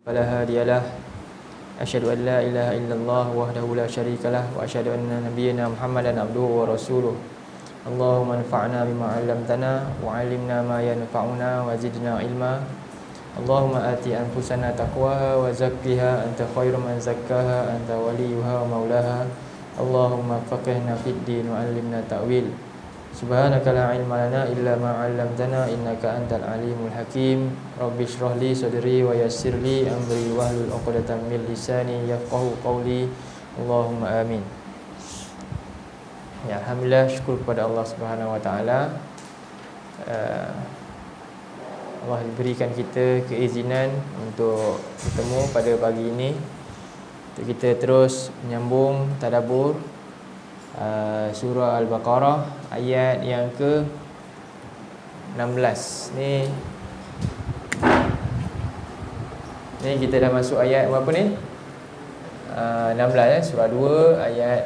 فلا هادي له أشهد أن لا إله إلا الله وحده لا شريك له وأشهد أن نبينا محمدا عبده ورسوله اللهم انفعنا بما علمتنا وعلمنا ما ينفعنا وزدنا علما اللهم آت أنفسنا تقواها وزكها أنت خير من زكاها أنت وليها ومولاها اللهم فقهنا في الدين وعلمنا تأويل سبحانك لا علم لنا إلا ما علمتنا إنك أنت العليم الحكيم رب اشرح لي صدري ويسر لي أمري واحلل عقدة من لساني يفقهوا قولي اللهم آمين. Ya, alhamdulillah, syukur kepada Allah Subhanahu wa taala. Allah berikan kita keizinan untuk bertemu pada pagi ini untuk kita terus menyambung tadabbur surah Al-Baqarah ayat yang ke 16. Ni kita dah masuk ayat berapa ni? 16 surah 2 ayat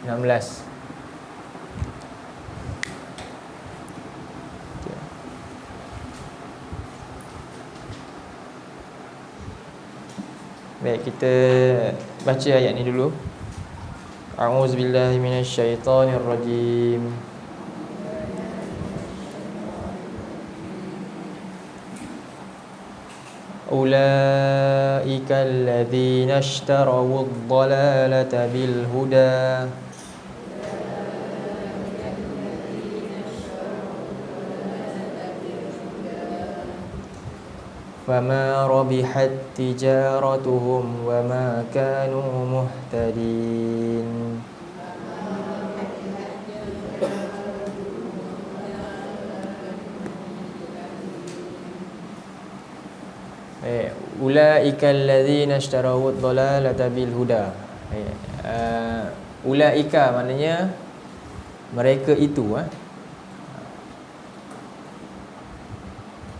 16. Baik, kita baca ayat ni dulu. A'udzubillahi minasyaitonirrajim. Ulaika alladzina ishtarawu ad-dalalata bil huda فما ربحت تجارتهم وما كانوا مهتدين. Ulaika alladzina ishtarawu ad-dalalata bil huda. Ulaika maknanya mereka itu.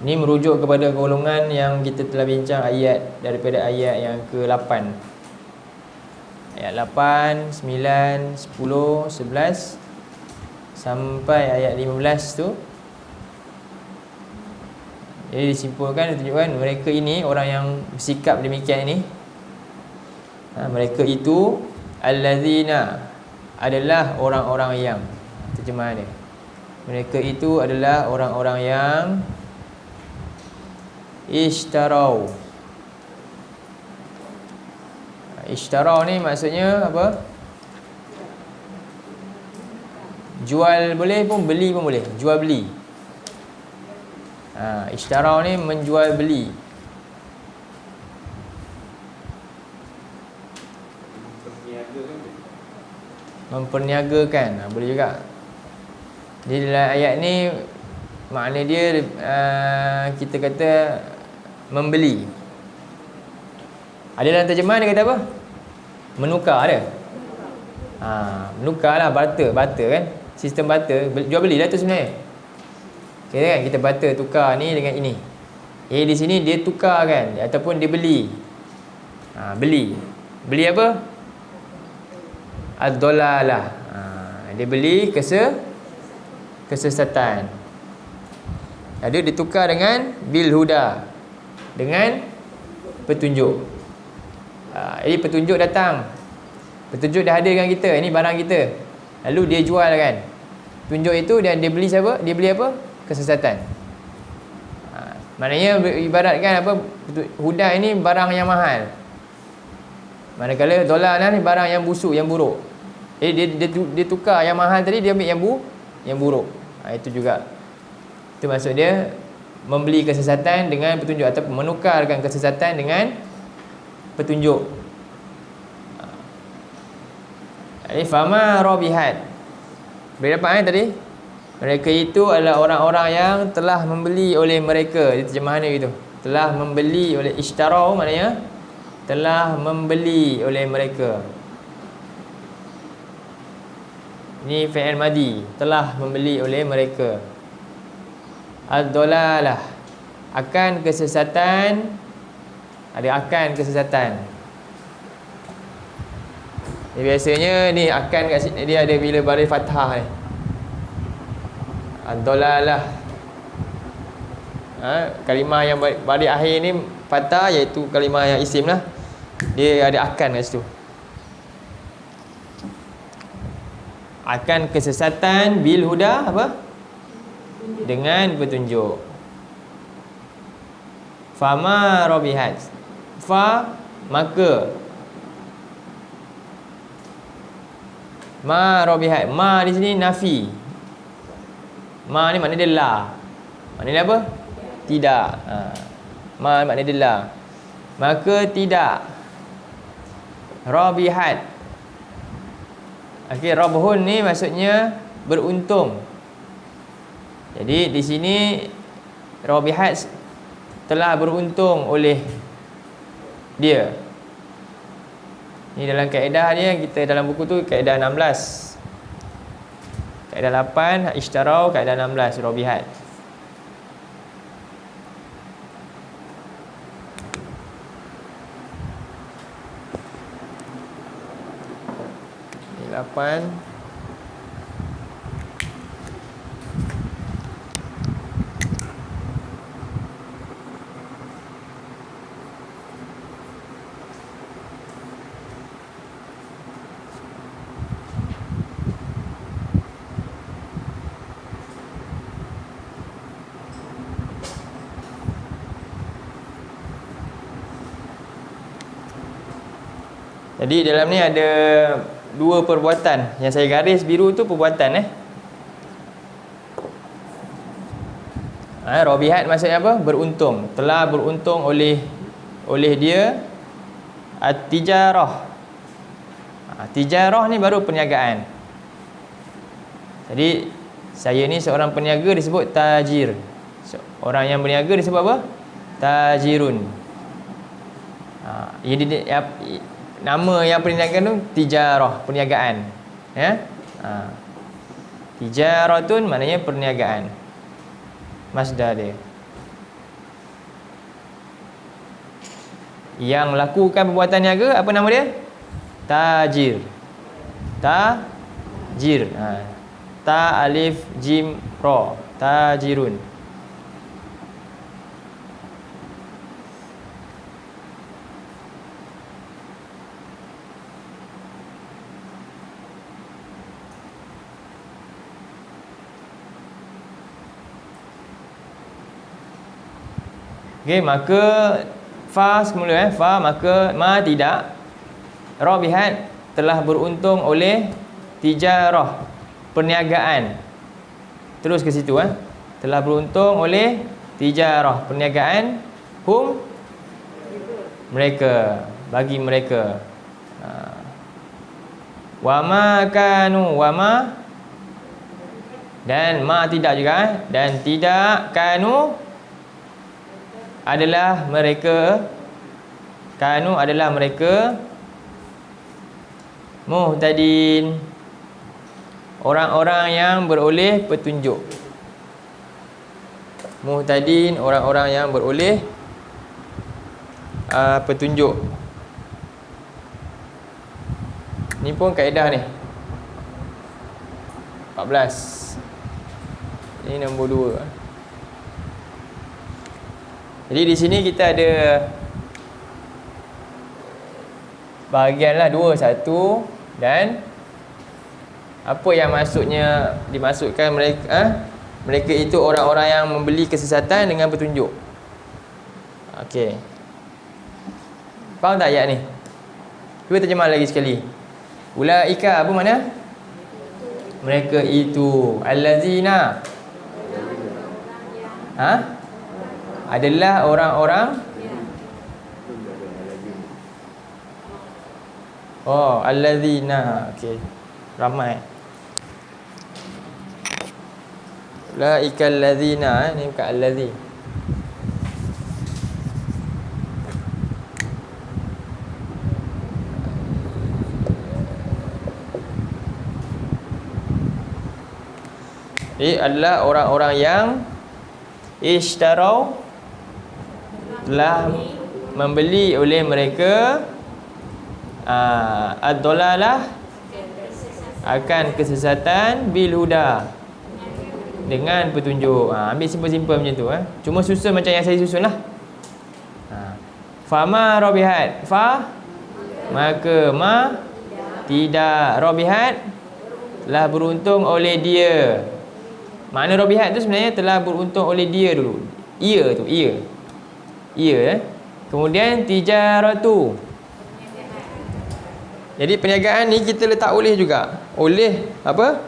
Ini merujuk kepada golongan yang kita telah bincang ayat daripada ayat yang ke-8. Ayat 8, 9, 10, 11 sampai ayat 15 tu. Jadi disimpulkan, ditunjukkan mereka ini, orang yang bersikap demikian ini, mereka itu allazina adalah orang-orang yang, terjemahan dia, mereka itu adalah orang-orang yang Ishtarau. Ishtarau ni maksudnya apa? Jual boleh pun, beli pun boleh. Jual beli. Ishtarau ni menjual beli. Memperniagakan. Boleh juga. Di dalam ayat ni makna dia kita kata membeli. Ada dalam terjemahan dia kata apa? Menukar ada. Menukar lah, barter kan. Sistem barter, jual beli lah tu sebenarnya. Okay, kan? Kita barter, tukar ni dengan ini. Di sini dia tukar kan, ataupun dia beli. Beli apa? Ad-dalalah. Dia beli kesesatan. Ada ditukar dengan bil huda, dengan petunjuk. Jadi petunjuk datang, petunjuk dah ada dengan kita, ini barang kita, lalu dia jual kan petunjuk itu, dan dia beli siapa? Dia beli apa? Kesesatan. Maknanya ibaratkan apa, huda ini barang yang mahal, manakala dolar ni barang yang busuk, yang buruk. Jadi dia tukar yang mahal tadi, dia ambil yang buruk. Itu juga, itu maksud dia membeli kesesatan dengan petunjuk, atau menukarkan kesesatan dengan petunjuk. Jadi fama rabihat. Boleh dapat tadi? Mereka itu adalah orang-orang yang telah membeli oleh mereka. Di terjemahan dia gitu. Telah membeli oleh, ishtarau maknanya telah membeli oleh mereka. Ini fi'il madi, telah membeli oleh mereka. Ad-dalalah, akan kesesatan. Ada akan kesesatan. Biasanya ni akan kat sini dia ada bila baris fathah ni. Ad-dalalah. Kalimah yang balik akhir ni fathah, iaitu kalimah yang isim lah. Dia ada akan kat situ. Akan kesesatan bil huda apa? Dengan petunjuk. Fama rabihat. Fa maka. Ma rabihat. Ma di sini nafi. Ma ni maknanya dia la. Maknanya apa? Tidak. Ma maknanya dia la. Maka tidak. Rabihat. Okey, rabhun ni maksudnya beruntung. Jadi di sini rabihat telah beruntung oleh dia. Ni dalam kaedah dia, kita dalam buku tu kaedah 16. Kaedah 8 ishtarau, kaedah 16 rabihat. Ni 8. Jadi dalam ni ada dua perbuatan. Yang saya garis biru tu perbuatan Rabihat maksudnya apa? Beruntung. Telah beruntung oleh dia at-tijarah. Tijarah ni baru perniagaan. Jadi saya ni seorang peniaga disebut tajir. Orang yang berniaga disebut apa? Tajirun. Nama yang perniagaan tu tijarah, perniagaan. Tijaratun maknanya perniagaan. Masdar dia. Yang lakukan perbuatan niaga, apa nama dia? Tajir. Tajir. Ta alif jim ra. Tajirun. Okey, maka fa semula fa maka ma tidak. Rabihat telah beruntung oleh tijarah, perniagaan. Terus ke situ telah beruntung oleh tijarah, perniagaan, hum mereka, bagi mereka. Wa ma kanu, wa ma dan ma tidak juga, dan tidak kanu adalah mereka, kanu adalah mereka muhtadin, orang-orang yang beroleh petunjuk. Muhtadin, orang-orang yang beroleh petunjuk. Ni pun kaedah ni 14. Ini nombor 2. Jadi di sini kita ada bahagianlah dua, satu dan apa yang maksudnya dimasukkan mereka itu orang-orang yang membeli kesesatan dengan petunjuk. Okey. Faham tak ayat ni? Cuba terjemah lagi sekali. Ulaika apa makna? Mereka itu allazina adalah orang-orang allazina. Okey. Ramai. Ulaika allazina ni bukan allazi. Jadi adalah orang-orang yang ishtarau, telah membeli oleh mereka ad-dalalah, akan kesesatan, bil huda, dengan petunjuk. Ambil simple-simple macam tu. Cuma susun macam yang saya susun lah. Fama robihat. Fa, maka ma, tidak. Robihat, telah beruntung oleh dia. Makna robihat tu sebenarnya telah beruntung oleh dia dulu. Ia tu, ia. Ia. Kemudian tijaratu. Jadi perniagaan ni kita letak oleh juga. Oleh apa?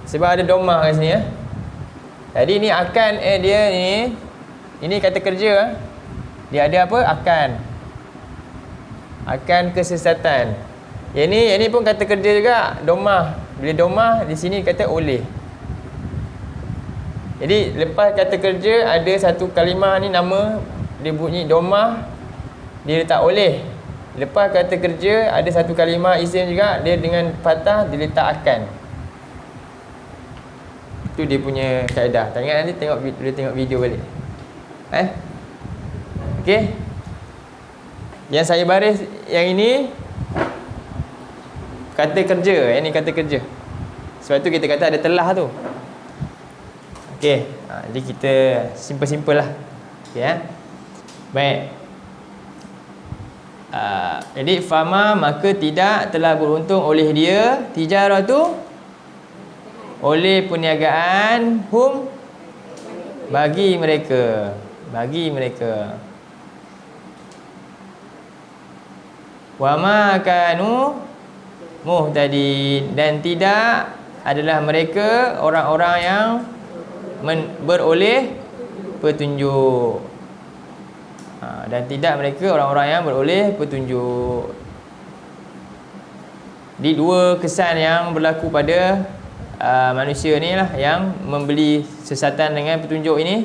Sebab ada domah kat sini. Jadi ni akan dia ni. Ini kata kerja. Dia ada apa? Akan. Akan kesesatan. Yang ni pun kata kerja juga. Domah. Bila domah di sini kata oleh. Jadi lepas kata kerja ada satu kalimah ni nama dia bunyi domah. Dia letak oleh. Lepas kata kerja ada satu kalimah isim juga. Dia dengan fathah dia letak akan. Itu dia punya kaedah. Tak ingat nanti boleh tengok video balik. Okey. Yang saya baris yang ini kata kerja. Yang ni kata kerja. Sebab tu kita kata ada telah tu. Okey. Jadi kita simple-simple lah. Okey Baik. Jadi fama, maka tidak, telah beruntung oleh dia, tijaratu, oleh perniagaan, hum, bagi mereka. Bagi mereka. Wa ma kanu muhtadin, dan tidak adalah mereka orang-orang yang beroleh petunjuk. Dan tidak mereka orang-orang yang beroleh petunjuk. Di dua kesan yang berlaku pada manusia ni lah yang membeli sesatan dengan petunjuk ini.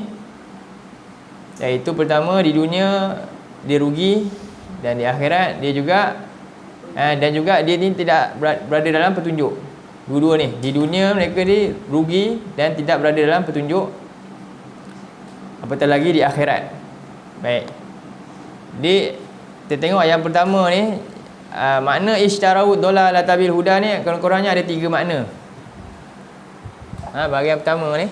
Iaitu pertama, di dunia dia rugi, dan di akhirat dia juga dan juga dia ni tidak berada dalam petunjuk. Dua-dua ni, di dunia mereka ni rugi dan tidak berada dalam petunjuk, apatah lagi di akhirat. Baik. Jadi kita tengok yang pertama ni, makna ishtarau dalalata bil huda ni kurang-kurangnya ada 3 makna. Bahagian pertama ni,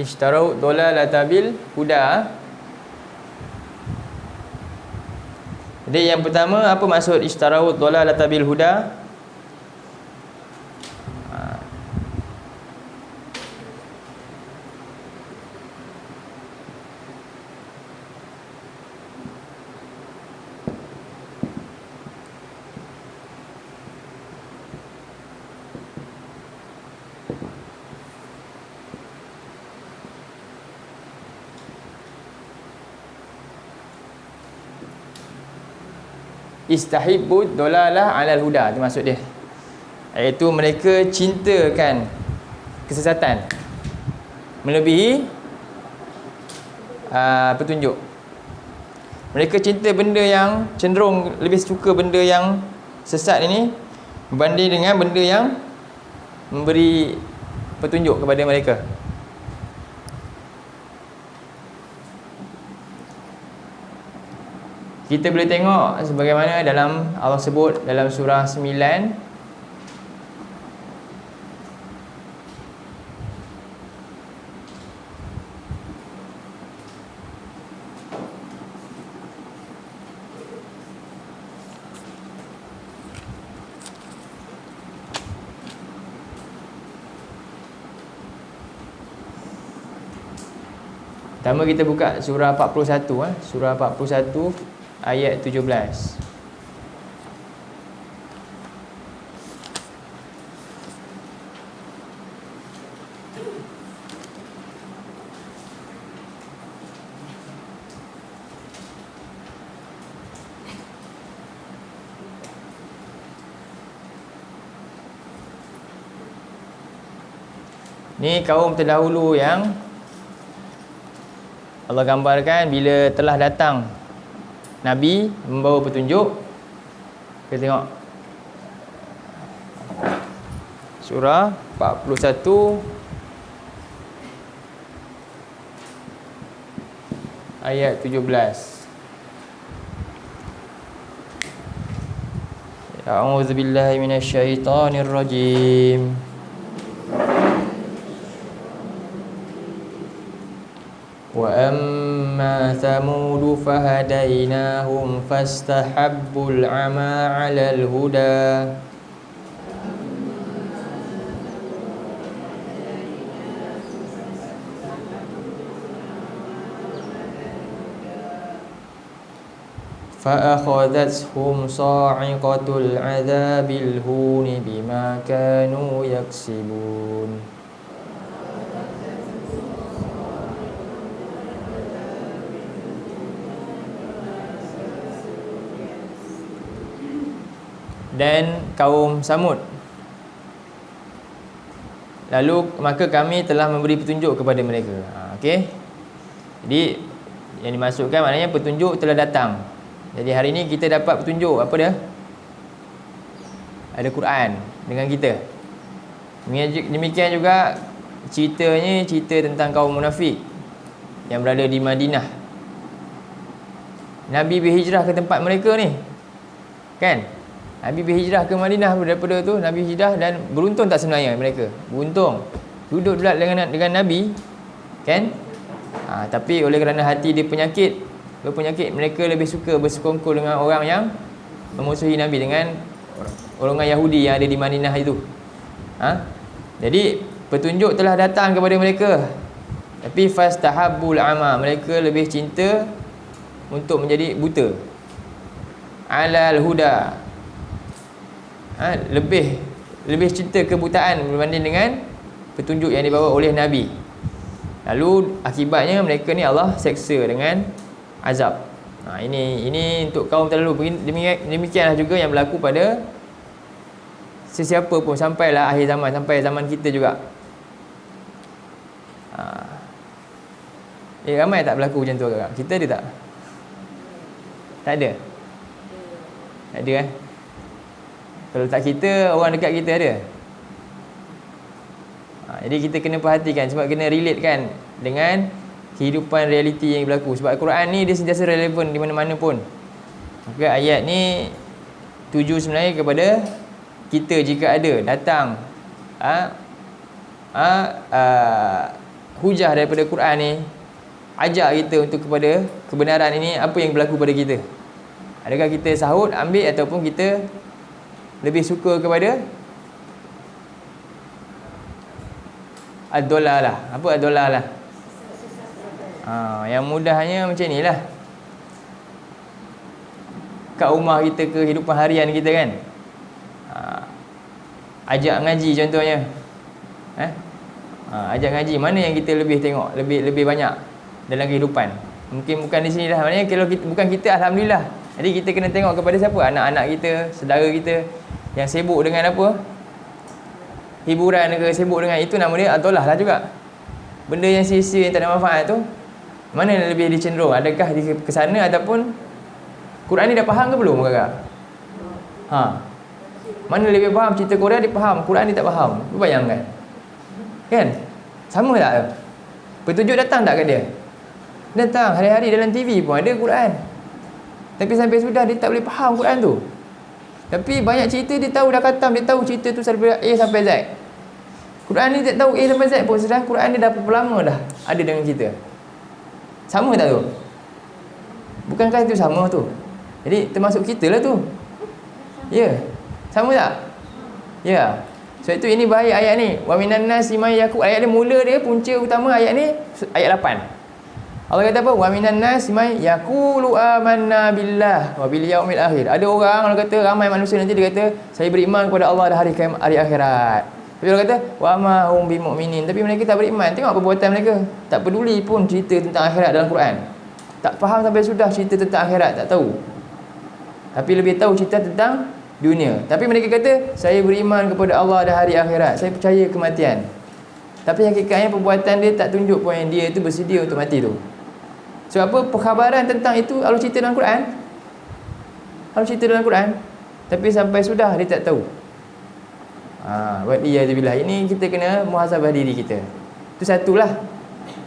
ishtarau dalalata bil huda. Jadi yang pertama, apa maksud ishtarau dalalata bil huda? Istahibbud dolalah alal huda, itu maksud dia. Iaitu mereka cintakan kesesatan melebihi petunjuk. Mereka cinta benda yang cenderung lebih suka benda yang sesat ini berbanding dengan benda yang memberi petunjuk kepada mereka. Kita boleh tengok sebagaimana dalam Allah sebut dalam surah 9, pertama kita buka surah 41, surah 41 ayat 17. Ni kaum terdahulu yang Allah gambarkan bila telah datang Nabi membawa petunjuk. Kita tengok Surah 41 ayat 17. A'udzu billahi minasyaitonir rajim. Wa amma thamud fahadainahum fastahabbul 'ama 'alal huda فأخذتهم صاعقة العذاب الهون بما كانوا يكسبون. Dan kaum Samud, lalu maka kami telah memberi petunjuk kepada mereka. Okey. Jadi yang dimasukkan maknanya petunjuk telah datang. Jadi hari ini kita dapat petunjuk apa dia? Ada Quran dengan kita. Demikian juga ceritanya, cerita tentang kaum munafik yang berada di Madinah. Nabi berhijrah ke tempat mereka ni, kan? Nabi berhijrah ke Madinah, daripada tu Nabi hijrah, dan beruntung tak sebenarnya mereka? Beruntung. Duduk pula dengan Nabi, kan? Tapi oleh kerana hati dia berpenyakit, mereka lebih suka bersekongkol dengan orang yang memusuhi Nabi, dengan golongan Yahudi yang ada di Madinah itu. Jadi petunjuk telah datang kepada mereka, tapi fastahabbul ama, mereka lebih cinta untuk menjadi buta, alal huda, lebih cinta kebutaan berbanding dengan petunjuk yang dibawa oleh Nabi. Lalu akibatnya mereka ni Allah seksa dengan azab. Ini untuk kaum terdahulu. Demikianlah juga yang berlaku pada sesiapa pun sampailah akhir zaman, sampai zaman kita juga. Ramai tak berlaku macam tu agak? Kita ada tak? Tak ada? Tak ada. Kalau tak kita, orang dekat kita ada. Jadi kita kena perhatikan, sebab kena relate kan dengan kehidupan realiti yang berlaku. Sebab Al-Quran ni dia sentiasa relevan di mana-mana pun. Maka ayat ni tuju sebenarnya kepada kita jika ada datang hujah daripada Quran ni, ajak kita untuk kepada kebenaran ini, apa yang berlaku pada kita. Adakah kita sahut, ambil, ataupun kita lebih suka kepada ad-dolalah. Apa ad-dolalah? Yang mudahnya macam ni lah. Kat rumah kita, kehidupan harian kita kan, ajak ngaji contohnya. Ajak ngaji, mana yang kita lebih tengok, lebih banyak dalam kehidupan? Mungkin bukan di sini lah. Maknanya kalau bukan kita, Alhamdulillah. Jadi kita kena tengok kepada siapa? Anak-anak kita, saudara kita yang sibuk dengan apa? Hiburan ke, sibuk dengan itu, nama dia ad-dolah lah juga. Benda yang sia-sia, yang tak ada manfaat tu, mana yang lebih dicenderung? Adakah ke sana ataupun Quran ni dah faham ke belum kakak? Mana lebih faham? Cerita Korea dia faham, Quran ni tak faham. Bayangkan, kan? Sama tak? Petunjuk datang tak kat dia? Datang hari-hari dalam TV pun ada Quran, tapi sampai sudah dia tak boleh faham Quran tu. Tapi banyak cerita dia tahu, dah khatam, dia tahu cerita tu sampai A sampai Z. Quran ni tak tahu A sampai Z pun, sedangkan Quran ni dah berapa lama dah ada dengan kita. Sama tak tu? Bukankah itu sama tu? Jadi termasuk kita lah tu. Ya, sama tak? Ya. Sebab itu ini bahaya ayat ni. Wa minan nasi may yaqul. Ayat ni mula dia, punca utama ayat ni ayat 8. Allah kata apa? Wa minan nasi may yaqulu amanna billah wa bil yaumil akhir. Ada orang, Allah kata, ramai manusia nanti dia kata saya beriman kepada Allah dan hari akhirat. Tapi Allah kata wa ma hum bimu'minin. Tapi mereka tak beriman. Tengok perbuatan mereka. Tak peduli pun cerita tentang akhirat dalam Quran. Tak faham sampai sudah cerita tentang akhirat, tak tahu. Tapi lebih tahu cerita tentang dunia. Tapi mereka kata saya beriman kepada Allah dan hari akhirat, saya percaya kematian. Tapi hakikatnya perbuatan dia tak tunjuk pun yang dia itu bersedia untuk mati tu. Sebab apa? Perkhabaran tentang itu Allah cerita dalam Quran. Allah cerita dalam Quran, tapi sampai sudah dia tak tahu. Waliyadzubillah. Ini kita kena muhasabah diri kita. Itu satulah.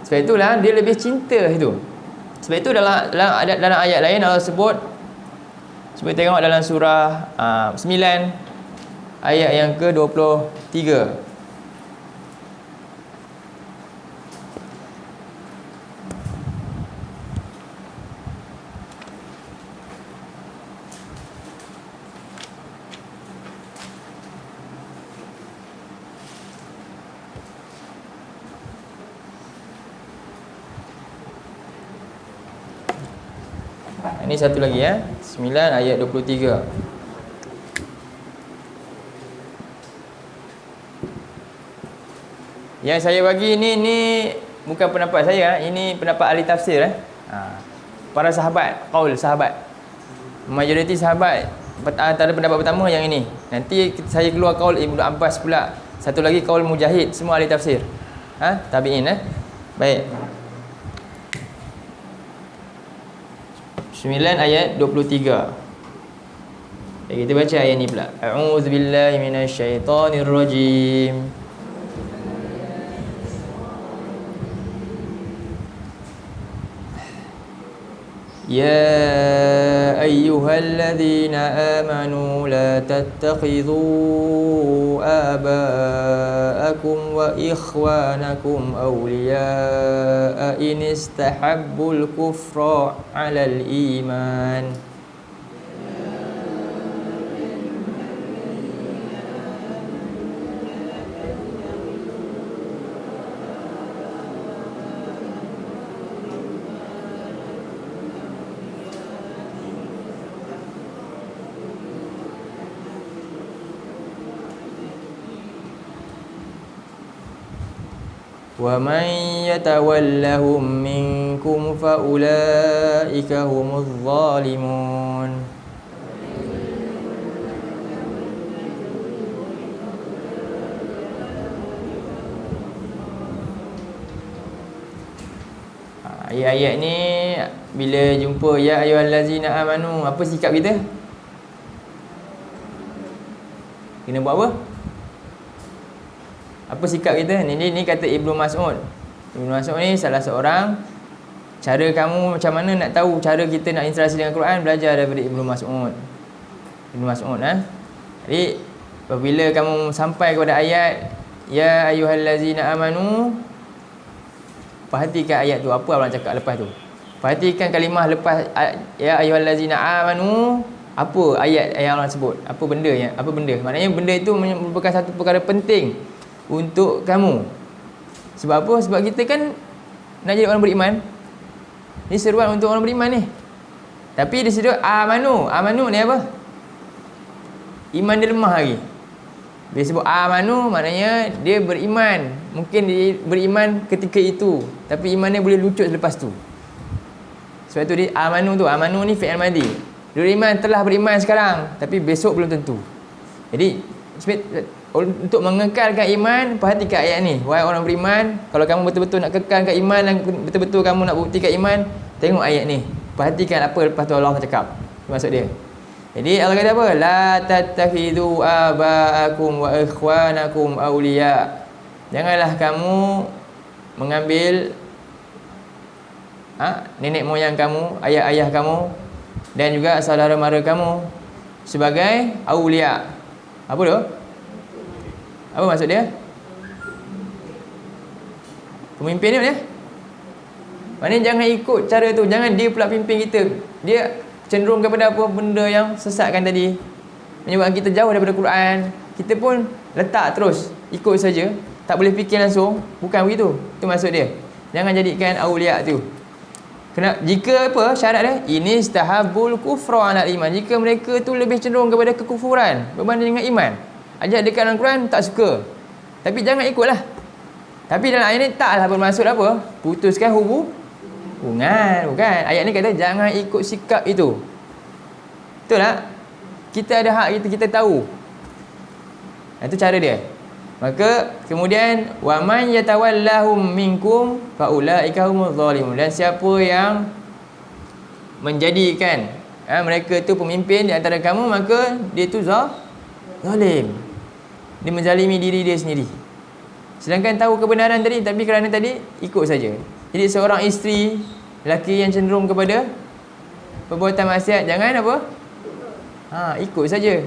Sebab itulah dia lebih cinta itu. Sebab itu dalam ayat lain Allah sebut, cuba tengok dalam surah 9 ayat yang ke-23. Ini satu lagi 9 ayat 23. Yang saya bagi ni bukan pendapat saya, ini pendapat ahli tafsir para sahabat, qaul sahabat. Majoriti sahabat antara pendapat pertama yang ini. Nanti saya keluar qaul Ibnu Abbas pula. Satu lagi qaul Mujahid, semua ahli tafsir. Tabi'in Baik. 9 ayat 23. Kita baca ayat ni pula. A'udzubillahi minasyaitonirrajim. Ya ayyuhalladzina amanu la tattakhidhu aba'akum wa ikhwanakum awliya'a in istahabbul kufra 'alal iman. وَمَنْ يَتَوَلَّهُمْ مِنْكُمْ فَأُولَئِكَ هُمُ الظَّالِمُونَ. Ayat-ayat ni bila jumpa ya ayyuhallazina amanu, apa sikap kita? Kena buat apa? Apa sikap kita? Ni kata Ibnu Mas'ud. Ibnu Mas'ud ni salah seorang. Cara kamu macam mana nak tahu cara kita nak interaksi dengan Quran, belajar daripada Ibnu Mas'ud. Ibnu Mas'ud Jadi apabila kamu sampai kepada ayat ya ayyuhallazina amanu, perhatikan ayat tu, apa Allah cakap lepas tu. Perhatikan kalimah lepas ya ayyuhallazina amanu, apa ayat yang Allah sebut, apa benda. Maknanya benda itu merupakan satu perkara penting untuk kamu. Sebab apa? Sebab kita kan nak jadi orang beriman. Ni seruan untuk orang beriman ni. Tapi dia sebut amanu. Amanu ni apa? Iman dia lemah lagi. Dia sebut amanu maknanya dia beriman. Mungkin dia beriman ketika itu, tapi iman dia boleh lucut selepas tu. Sebab tu dia amanu tu. Amanu ni fi'il madhi. Dia beriman, telah beriman sekarang, tapi besok belum tentu. Jadi untuk mengekalkan iman, perhatikan ayat ni. Wahai orang beriman, kalau kamu betul-betul nak kekalkan iman dan betul-betul kamu nak buktikan iman, tengok ayat ni. Perhatikan apa lepas tu Allah cakap. Maksud dia. Jadi Allah kata apa? La tattakhidhu aba'akum wa ikhwanakum awliya. Janganlah kamu mengambil nenek moyang kamu, ayah-ayah kamu dan juga saudara mara kamu sebagai awliya. Apa tu? Apa maksud dia? Pemimpin dia? Maknanya jangan ikut cara tu. Jangan dia pula pimpin kita. Dia cenderung kepada apa benda yang sesatkan tadi, menyebabkan kita jauh daripada Quran. Kita pun letak terus, ikut saja, tak boleh fikir langsung. Bukan begitu. Itu maksud dia. Jangan jadikan awliya tu. Jika apa syarat dia? Ini istahabul kufra 'alal iman. Jika mereka tu lebih cenderung kepada kekufuran berbanding dengan iman. Ajak dekat dalam Quran tak suka, tapi jangan ikutlah. Tapi dalam ayat ni taklah bermaksud apa? Putuskan hubungan. Bukan. Ayat ni kata jangan ikut sikap itu. Betul tak? Kita ada hak, kita tahu. Itu cara dia. Maka kemudian wa man yatawallahum minkum fa ulaika humuz zalimun. Dan siapa yang menjadikan mereka itu pemimpin di antara kamu, maka dia itu zalim. Dia menzalimi diri dia sendiri. Sedangkan tahu kebenaran tadi, tapi kerana tadi ikut saja. Jadi seorang isteri, lelaki yang cenderung kepada perbuatan maksiat, jangan apa? Ikut saja.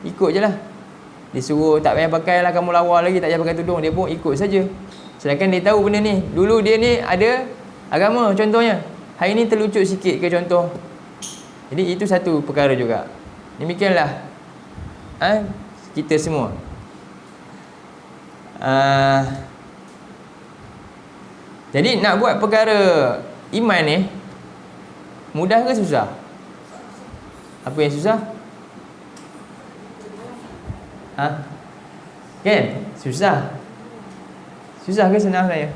Ikut je lah. Disuruh tak payah pakai lah, kamu lawa lagi, tak payah pakai tudung, dia pun ikut saja. Sedangkan dia tahu benda ni. Dulu dia ni ada agama contohnya. Hari ni terlucut sikit ke contoh. Jadi itu satu perkara juga. Demikianlah kita semua. Jadi nak buat perkara iman ni mudah ke susah? Apa yang susah? Kan? Susah. Susah ke senang saya?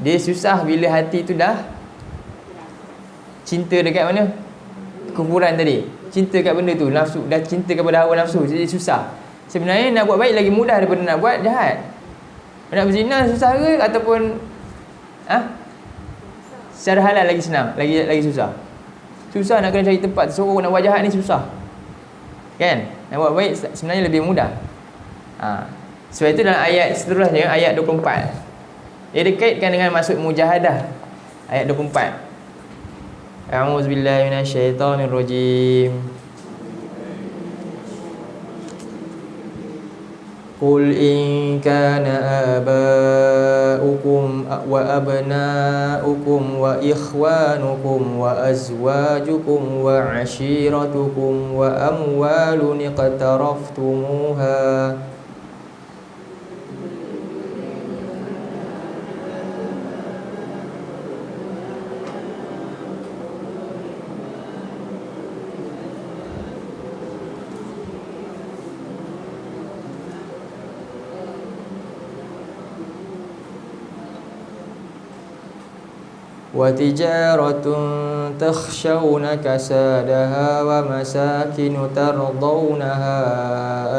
Dia susah bila hati tu dah cinta dekat mana? Kekufuran tadi. Cinta kat benda tu, nafsu, dah cinta kepada hawa nafsu. Jadi susah. Sebenarnya nak buat baik lagi mudah daripada nak buat jahat. Nak berzina susah ke ataupun secara halal lagi senang, lagi susah. Susah nak kena cari tempat tersorok, nak buat jahat ni susah. Kan? Nak buat baik sebenarnya lebih mudah. Sebab itu dalam ayat seterusnya, ayat 24, dia dikaitkan dengan maksud mujahadah. Ayat 24. A'udzubillahi minasyaitonirrajim. Qul in kana aba'ukum wa abna'ukum wa ikhwanukum wa azwajukum wa 'ashiratukum wa amwalun iqtaraftumuha wa tijaratun takhshawna kasadaha wa masakinu tardawnaha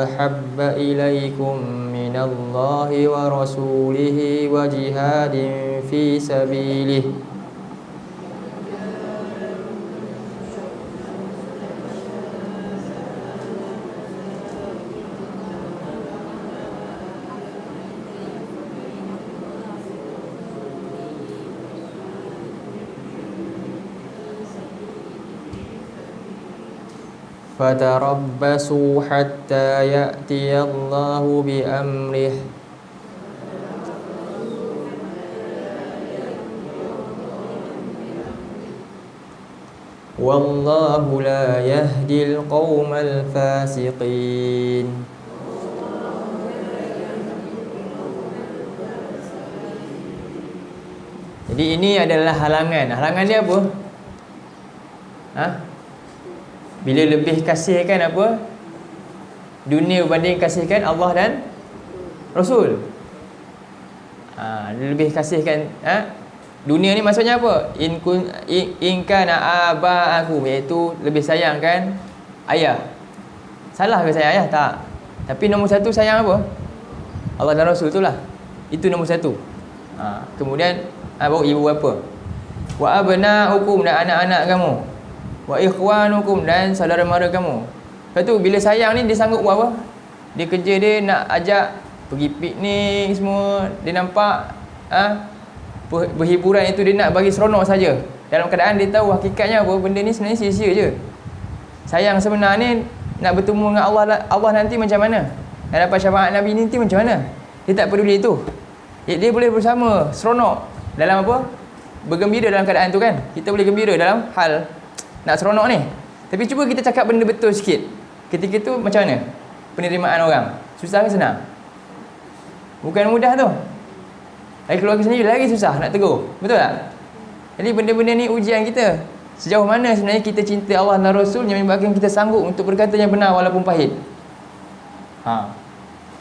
ahabba ilaykum minallahi wa rasulihi wa jihadin fi sabilihi fatarabbasu hatta ya'tiyallahu bi amrih wallahu la yahdil qaumal fasiqin. Jadi ini adalah halangan. Halangan dia apa? Bila lebih kasihkan apa? Dunia berbanding kasihkan Allah dan Rasul. Lebih kasihkan dunia ni maksudnya apa? In kana aba'akum, iaitu lebih sayangkan ayah. Salah ke sayang ayah? Tak. Tapi nombor satu sayang apa? Allah dan Rasul itulah. Itu nombor satu. Kemudian baru ibu bapa. Wa abna'ukum, dan anak-anak kamu. Wa ikhwanukum, dan saudara mara kamu. Lepas tu bila sayang ni dia sanggup buat apa? Dia kerja dia nak ajak pergi piknik semua. Dia nampak berhiburan itu dia nak bagi seronok saja. Dalam keadaan dia tahu hakikatnya apa, benda ni sebenarnya sia-sia je. Sayang sebenar ni nak bertemu dengan Allah nanti macam mana? Nak dapat syafaat Nabi nanti macam mana? Dia tak peduli itu. Dia boleh bersama seronok dalam apa? Bergembira dalam keadaan tu kan. Kita boleh gembira dalam hal nak seronok ni. Tapi cuba kita cakap benda betul sikit. Ketika tu macam mana penerimaan orang? Susah ke senang? Bukan mudah tu. Lagi keluarga sendiri lagi susah nak tegur. Betul tak? Jadi benda-benda ni ujian kita. Sejauh mana sebenarnya kita cinta Allah dan Rasul yang menyebabkan kita sanggup untuk berkata yang benar walaupun pahit.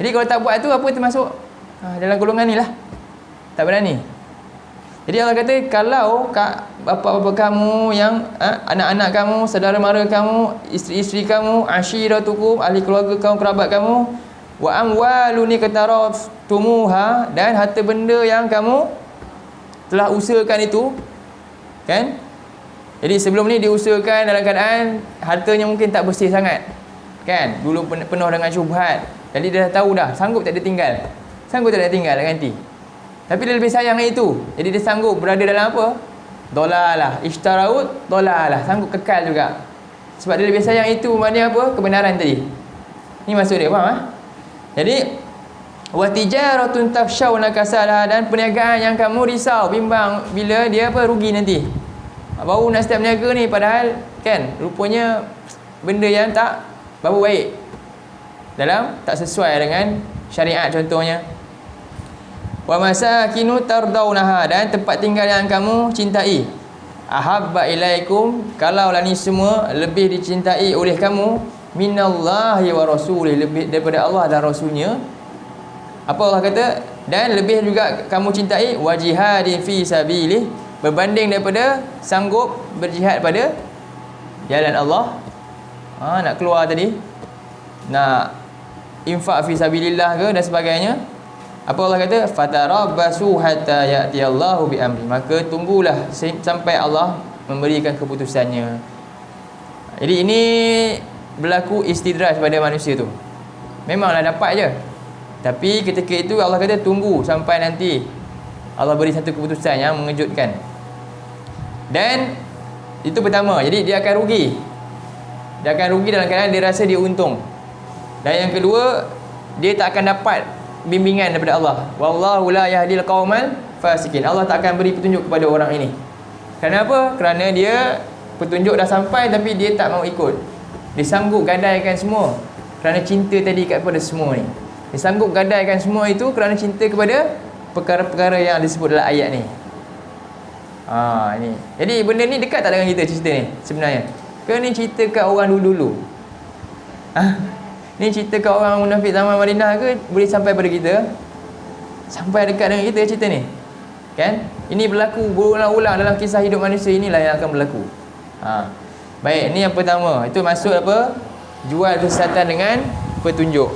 Jadi kalau tak buat tu, apa termasuk dalam golongan ni lah. Tak berani. Jadi Allah kata, kalau bapa-bapa kamu yang anak-anak kamu, saudara mara kamu, isteri-isteri kamu, ashiratukum, ahli keluarga kamu, kerabat kamu, wa amwalun iqtaraftumuha, dan harta benda yang kamu telah usahakan itu, kan? Jadi sebelum ni diusahakan dalam keadaan hartanya mungkin tak bersih sangat. Kan? Dulu penuh dengan syubhat. Jadi dia dah tahu dah, sanggup tak dia tinggal. Sanggup tak dia tinggal ganti. Tapi dia lebih sayang itu. Jadi dia sanggup berada dalam apa? Dolalah, ishtaraut dolalah, sanggup kekal juga. Sebab dia lebih sayang itu, maknanya apa? Kebenaran tadi. Ni maksud dia, faham ah? Jadi wa tijaratun takhshawna kasalaha, dan perniagaan yang kamu risau, bimbang bila dia apa rugi nanti. Baru nak start berniaga ni, padahal kan rupanya benda yang tak berapa baik, dalam tak sesuai dengan syariat contohnya. Wa masakinu tardaunaha, dan tempat tinggal yang kamu cintai. Ahabba ilaikum, kalaulah ni semua lebih dicintai oleh kamu, minallahi wa rasulih, lebih daripada Allah dan Rasulnya. Apa Allah kata? Dan lebih juga kamu cintai wa jihadin fi sabilih, berbanding daripada sanggup berjihad pada jalan Allah. Nak keluar tadi, nak infak fi sabilillah ke dan sebagainya. Apa Allah kata? Fatarabbasu hatta ya'tiyallahu bi amri, maka tunggulah sampai Allah memberikan keputusannya. Jadi ini berlaku istidraj pada manusia tu. Memanglah dapat je, tapi ketika itu Allah kata tunggu sampai nanti Allah beri satu keputusan yang mengejutkan. Dan itu pertama, jadi dia akan rugi. Dia akan rugi dalam keadaan dia rasa dia untung. Dan yang kedua, dia tak akan dapat bimbingan daripada Allah. Wallahu la yahdil qaumal fasikin. Allah tak akan beri petunjuk kepada orang ini. Kenapa? Kerana dia petunjuk dah sampai tapi dia tak mau ikut. Dia sanggup gadaikan semua kerana cinta tadi kepada semua ni. Dia sanggup gadaikan semua itu kerana cinta kepada perkara-perkara yang disebut dalam ayat ni. Ini. Jadi benda ni dekat tak dengan kita cerita ni sebenarnya? Ke ni cerita kat orang dulu-dulu? Ni cerita kat orang munafik zaman Madinah ke boleh sampai pada kita? Sampai dekat dengan kita cerita ni. Kan? Ini berlaku berulang-ulang dalam kisah hidup manusia, inilah yang akan berlaku. Baik, ni yang pertama. Itu maksud apa? Jual kesesatan dengan petunjuk.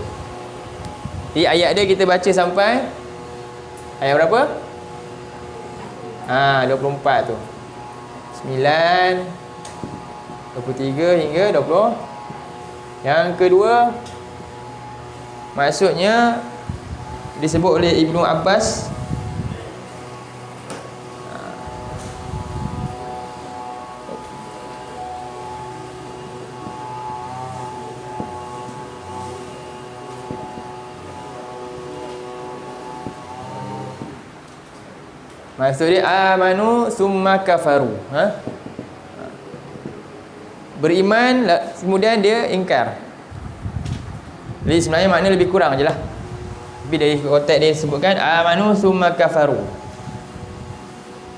Di ayat dia kita baca sampai ayat berapa? 24 tu. 9, 23 hingga 20. Yang kedua, maksudnya disebut oleh Ibnu Abbas, maksud dia amanu summa kafaru. Beriman kemudian dia ingkar. Jadi sebenarnya makna lebih kurang je lah. Tapi dari konteks dia sebutkan amanu summa kafaru.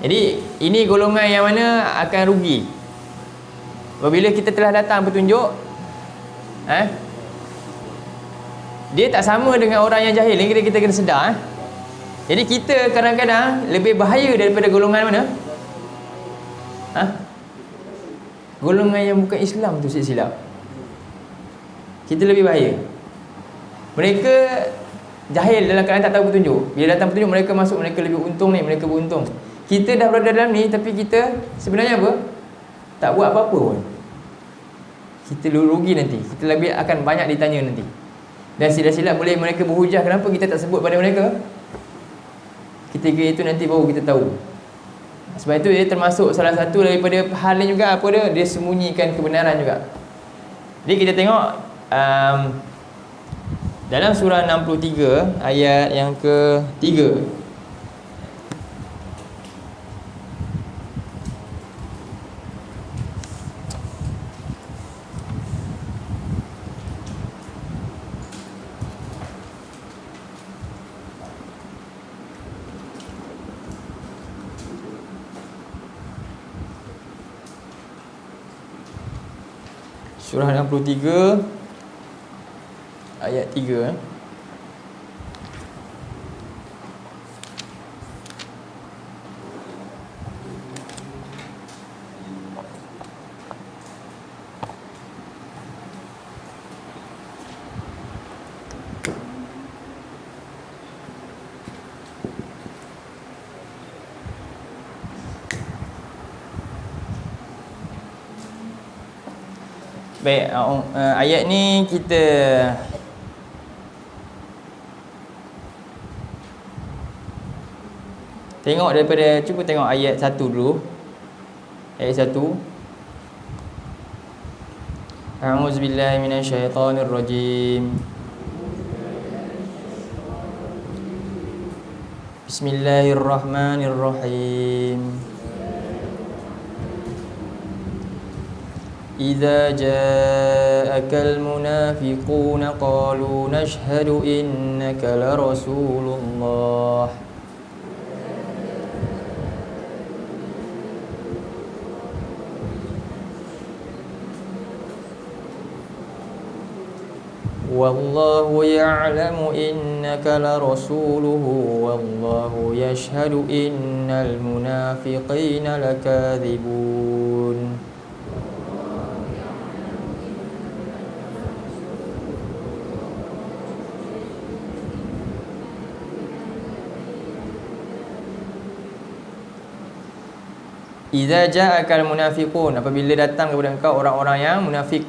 Jadi ini golongan yang mana akan rugi apabila kita telah datang petunjuk. Dia tak sama dengan orang yang jahil. Ini kita kena sedar. Jadi kita kadang-kadang lebih bahaya daripada golongan mana? Golongan yang bukan Islam tu silap. Kita lebih bahaya. Mereka jahil dalam keadaan tak tahu petunjuk. Bila datang petunjuk mereka masuk, mereka lebih untung ni, mereka beruntung. Kita dah berada dalam ni tapi kita sebenarnya apa? Tak buat apa-apa pun. Kita rugi nanti. Kita lebih akan banyak ditanya nanti. Dan silap-silap boleh mereka berhujah kenapa kita tak sebut pada mereka. Ketika itu nanti baru kita tahu. Sebab itu dia termasuk salah satu daripada hal ni juga apa dia sembunyikan kebenaran juga. Jadi kita tengok dalam surah 63 ayat yang ke-3. Surah 63 ayat 3. Baik, ayat ni kita tengok daripada, cuba tengok ayat 1 dulu. Ayat 1. A'udzubillahi minasyaitonirrajim. Bismillahirrahmanirrahim. Idza ja'akal munafiquna qalu nashhadu innaka la rasulullah. Wallahu ya'lamu innaka la rasuluhu wallahu yashhadu innal munafiqina lakadzibun. Idza ja'akal munafiqun, apabila datang kepada engkau orang-orang yang munafik,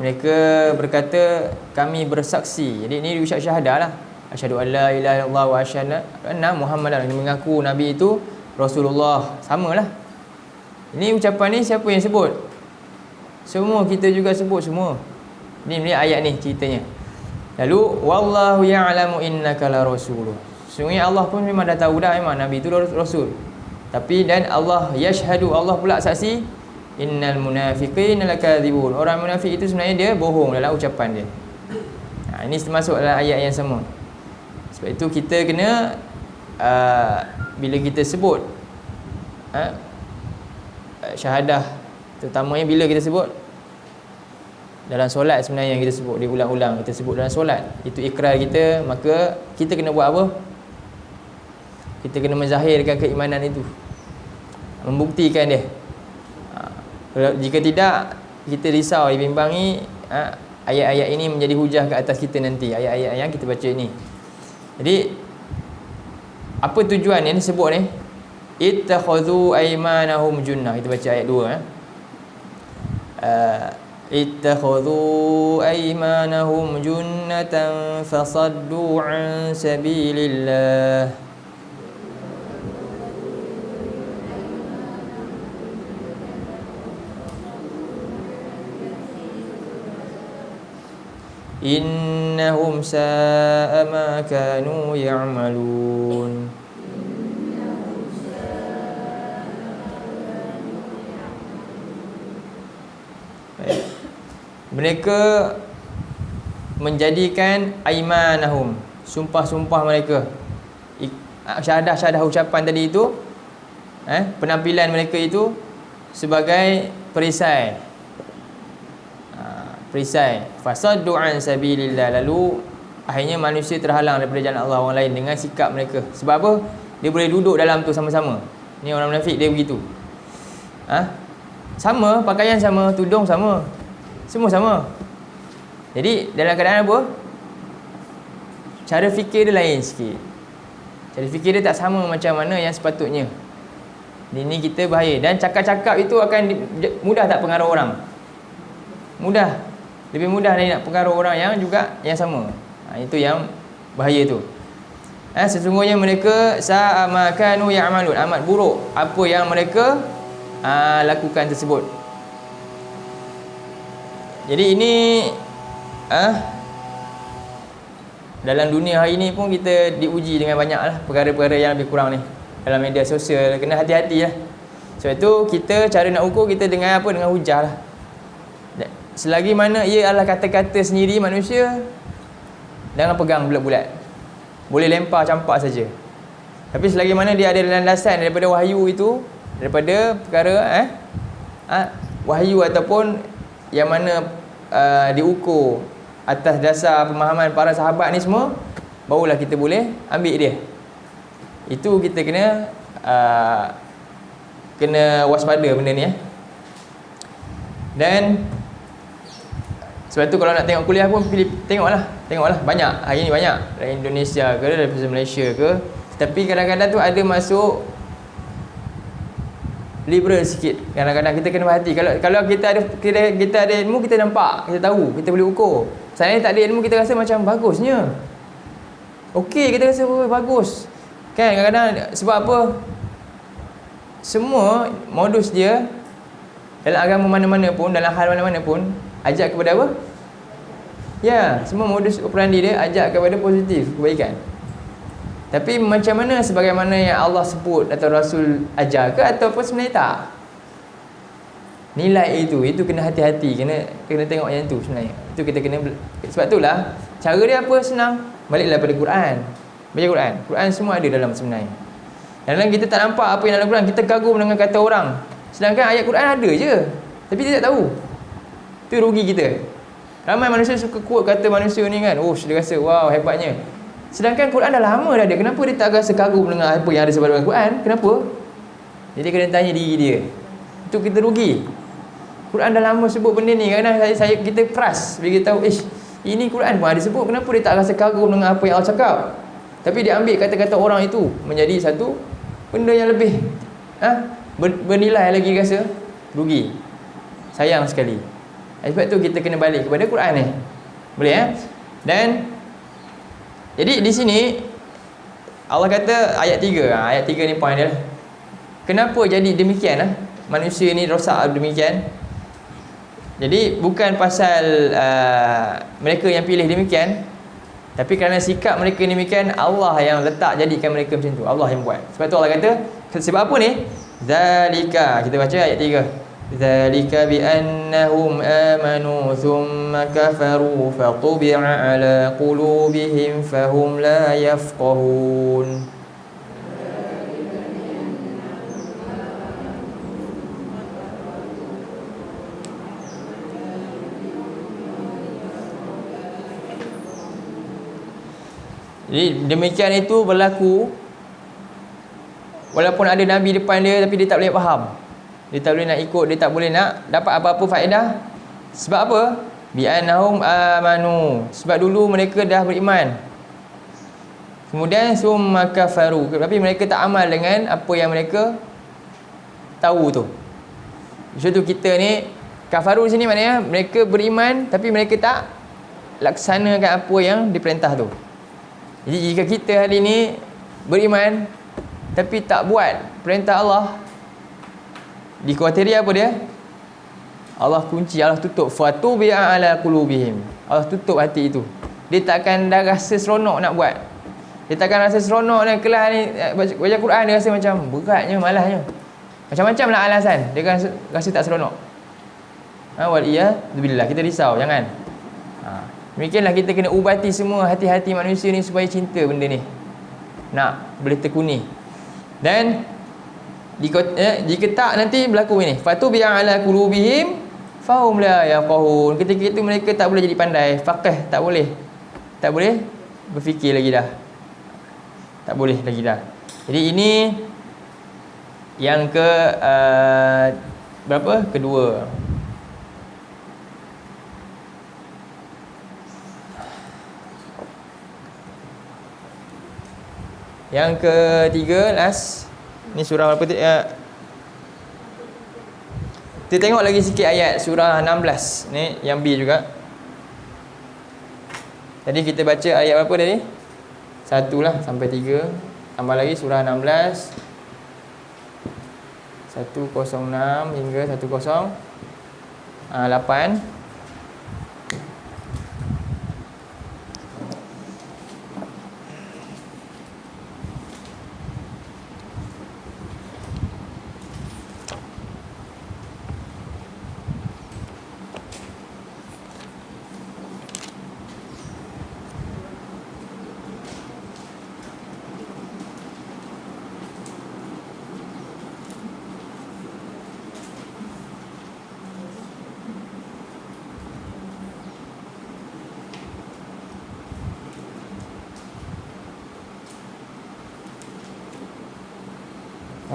mereka berkata kami bersaksi. Jadi ini ucap syahadah lah. Asyhadu an la ilaha illallah wa asyhadu anna Muhammadan, mengaku Nabi itu Rasulullah. Samalah. Ini ucapan ni siapa yang sebut? Semua kita juga sebut semua. Ini ayat ni ceritanya. Lalu wallahu ya'lamu innaka la rasuluh. Sungguhnya Allah pun memang dah tahu dah memang Nabi itu rasul. Tapi dan Allah yashhadu, Allah pula saksi, innal munafiqina lakadzibun. Orang munafik itu sebenarnya dia bohong dalam ucapan dia. Ini termasuk dalam ayat yang sama. Sebab itu kita kena bila kita sebut syahadah, terutamanya bila kita sebut dalam solat, sebenarnya yang kita sebut diulang-ulang, kita sebut dalam solat, itu ikrar kita, maka kita kena buat apa? Kita kena menzahirkan keimanan itu, membuktikan dia. Jika tidak, kita risau, dibimbangi, ayat-ayat ini menjadi hujah ke atas kita nanti, ayat-ayat yang kita baca ini. Jadi apa tujuan yang disebut ni? Ittakhadhu aymanahum junnah. Kita baca ayat 2. Ittakhadhu aymanahum junnatan fasaddu an sabilillah. Innahum sa'a ma kanu ya'malun. Mereka menjadikan aimanahum, sumpah-sumpah mereka, syahadah-syahadah ucapan tadi itu, penampilan mereka itu sebagai perisai. Fasaddu an sabilillah. Lalu akhirnya manusia terhalang daripada jalan Allah orang lain dengan sikap mereka. Sebab apa? Dia boleh duduk dalam tu sama-sama. Ni orang munafik dia begitu. Sama, pakaian sama, tudung sama, semua sama. Jadi dalam keadaan apa? Cara fikir dia lain sikit. Cara fikir dia tak sama macam mana yang sepatutnya. Ini kita bahaya. Dan cakap-cakap itu akan mudah tak pengaruh orang? Mudah. Lebih mudah dari nak pengaruh orang yang juga yang sama. Itu yang bahaya tu. Sesungguhnya mereka sa'a ma kanu ya'malun, amat buruk apa yang mereka lakukan tersebut. Jadi ini dalam dunia hari ni pun kita diuji dengan banyaklah perkara-perkara yang lebih kurang ni dalam media sosial. Kena hati-hati lah. Sebab itu kita cara nak ukur kita dengan apa? Dengan hujah lah. Selagi mana ia adalah kata-kata sendiri manusia, jangan pegang bulat-bulat. Boleh lempar, campak saja. Tapi selagi mana dia ada landasan daripada wahyu itu, daripada perkara wahyu ataupun yang mana diukur atas dasar pemahaman para sahabat ni semua, barulah kita boleh ambil dia. Itu kita kena waspada benda ni. Dan sebab tu kalau nak tengok kuliah pun tengoklah banyak. Hari ni banyak dari Indonesia ke, dari Malaysia ke. Tapi kadang-kadang tu ada masuk liberal sikit. Kadang-kadang kita kena berhati. Kalau kita ada ilmu, kita nampak, kita tahu, kita boleh ukur. Seandainya tak ada ilmu, kita rasa macam bagusnya. Okey, kita rasa bagus. Kan kadang-kadang sebab apa? Semua modus dia dalam agama mana-mana pun, dalam hal mana-mana pun ajak kepada apa? Ya, semua modus operandi dia ajak kepada positif, kebaikan. Tapi macam mana sebagaimana yang Allah sebut atau Rasul ajar ke ataupun sebenarnya tak? Nilai itu kena hati-hati, kena tengok yang tu sebenarnya. Itu kita kena, sebab itulah cara dia apa? Senang. Baliklah pada Quran. Baca Quran. Quran semua ada dalam sebenarnya. Kadang-kadang kita tak nampak apa yang dalam Quran, kita kagum dengan kata orang. Sedangkan ayat Quran ada je, tapi kita tak tahu. Itu rugi kita. Ramai manusia suka quote kata manusia ni kan, oh dia rasa wow hebatnya. Sedangkan Quran dah lama dah ada. Kenapa dia tak rasa kagum dengan apa yang ada sebab Quran? Kenapa? Jadi kena tanya diri dia. Itu kita rugi. Quran dah lama sebut benda ni. Kadang-kadang kita frust bila kita tahu, ini Quran pun ada sebut, kenapa dia tak rasa kagum dengan apa yang Allah cakap? Tapi dia ambil kata-kata orang itu menjadi satu benda yang lebih bernilai lagi, rasa rugi. Sayang sekali. Sebab tu kita kena balik kepada Quran ni. Boleh Dan jadi di sini Allah kata ayat 3. Ayat 3 ni point dia. Kenapa jadi demikian manusia ni rosak demikian? Jadi bukan pasal mereka yang pilih demikian, tapi kerana sikap mereka demikian, Allah yang letak jadikan mereka macam tu. Allah yang buat. Sebab tu Allah kata, sebab apa ni? Zalika. Kita baca ayat 3. Zalika bi annahum amanu thumma kafaru fatubi'a ala qulubihim fahum la yafqahun. Jadi demikian itu berlaku walaupun ada Nabi depan dia, tapi dia tak boleh faham. Dia tak boleh nak ikut, dia tak boleh nak dapat apa-apa faedah. Sebab apa? Bi'annahum amanu. Sebab dulu mereka dah beriman. Kemudian summa kafaru. Tapi mereka tak amal dengan apa yang mereka tahu tu. Sebab tu kita ni, kafaru sini maknanya mereka beriman tapi mereka tak laksanakan apa yang diperintah tu. Jadi jika kita hari ni beriman tapi tak buat perintah Allah, di kriteria apa dia? Allah kunci, Allah tutup. Fatubi'a ala qulubihim. Allah tutup hati itu. Dia takkan dah rasa seronok nak buat. Dia takkan rasa seronok nak kelas ni baca Quran, dia rasa macam beratnya, malasnya. Macam-macam lah alasan. Dia rasa tak seronok. Waliyadzubillah, kita risau, jangan. Demikianlah kita kena ubati semua hati-hati manusia ni supaya cinta benda ni. Nak boleh tekuni. Dan jika tak, nanti berlaku ini. Fatubi'a ala qulubihim fahum la yafqahun. Ketika itu mereka tak boleh jadi pandai, faqih, tak boleh berfikir lagi dah. Tak boleh lagi dah. Jadi ini yang berapa? Kedua. Yang ketiga, last. Ni surah berapa? Kita tengok lagi sikit ayat surah 16. Ni yang B juga. Jadi kita baca ayat berapa tadi? 1 lah sampai 3. Tambah lagi surah 16. 106 hingga 108.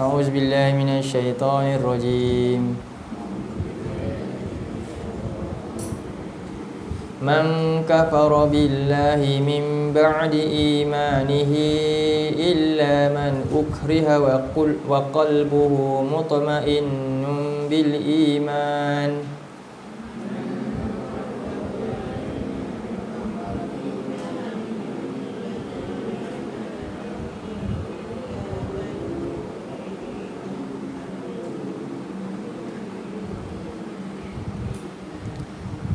أعوذ بالله من الشيطان الرجيم من كفر بالله من بعد إيمانه إلا إلا من أكره وقلبه مطمئن بالإيمان.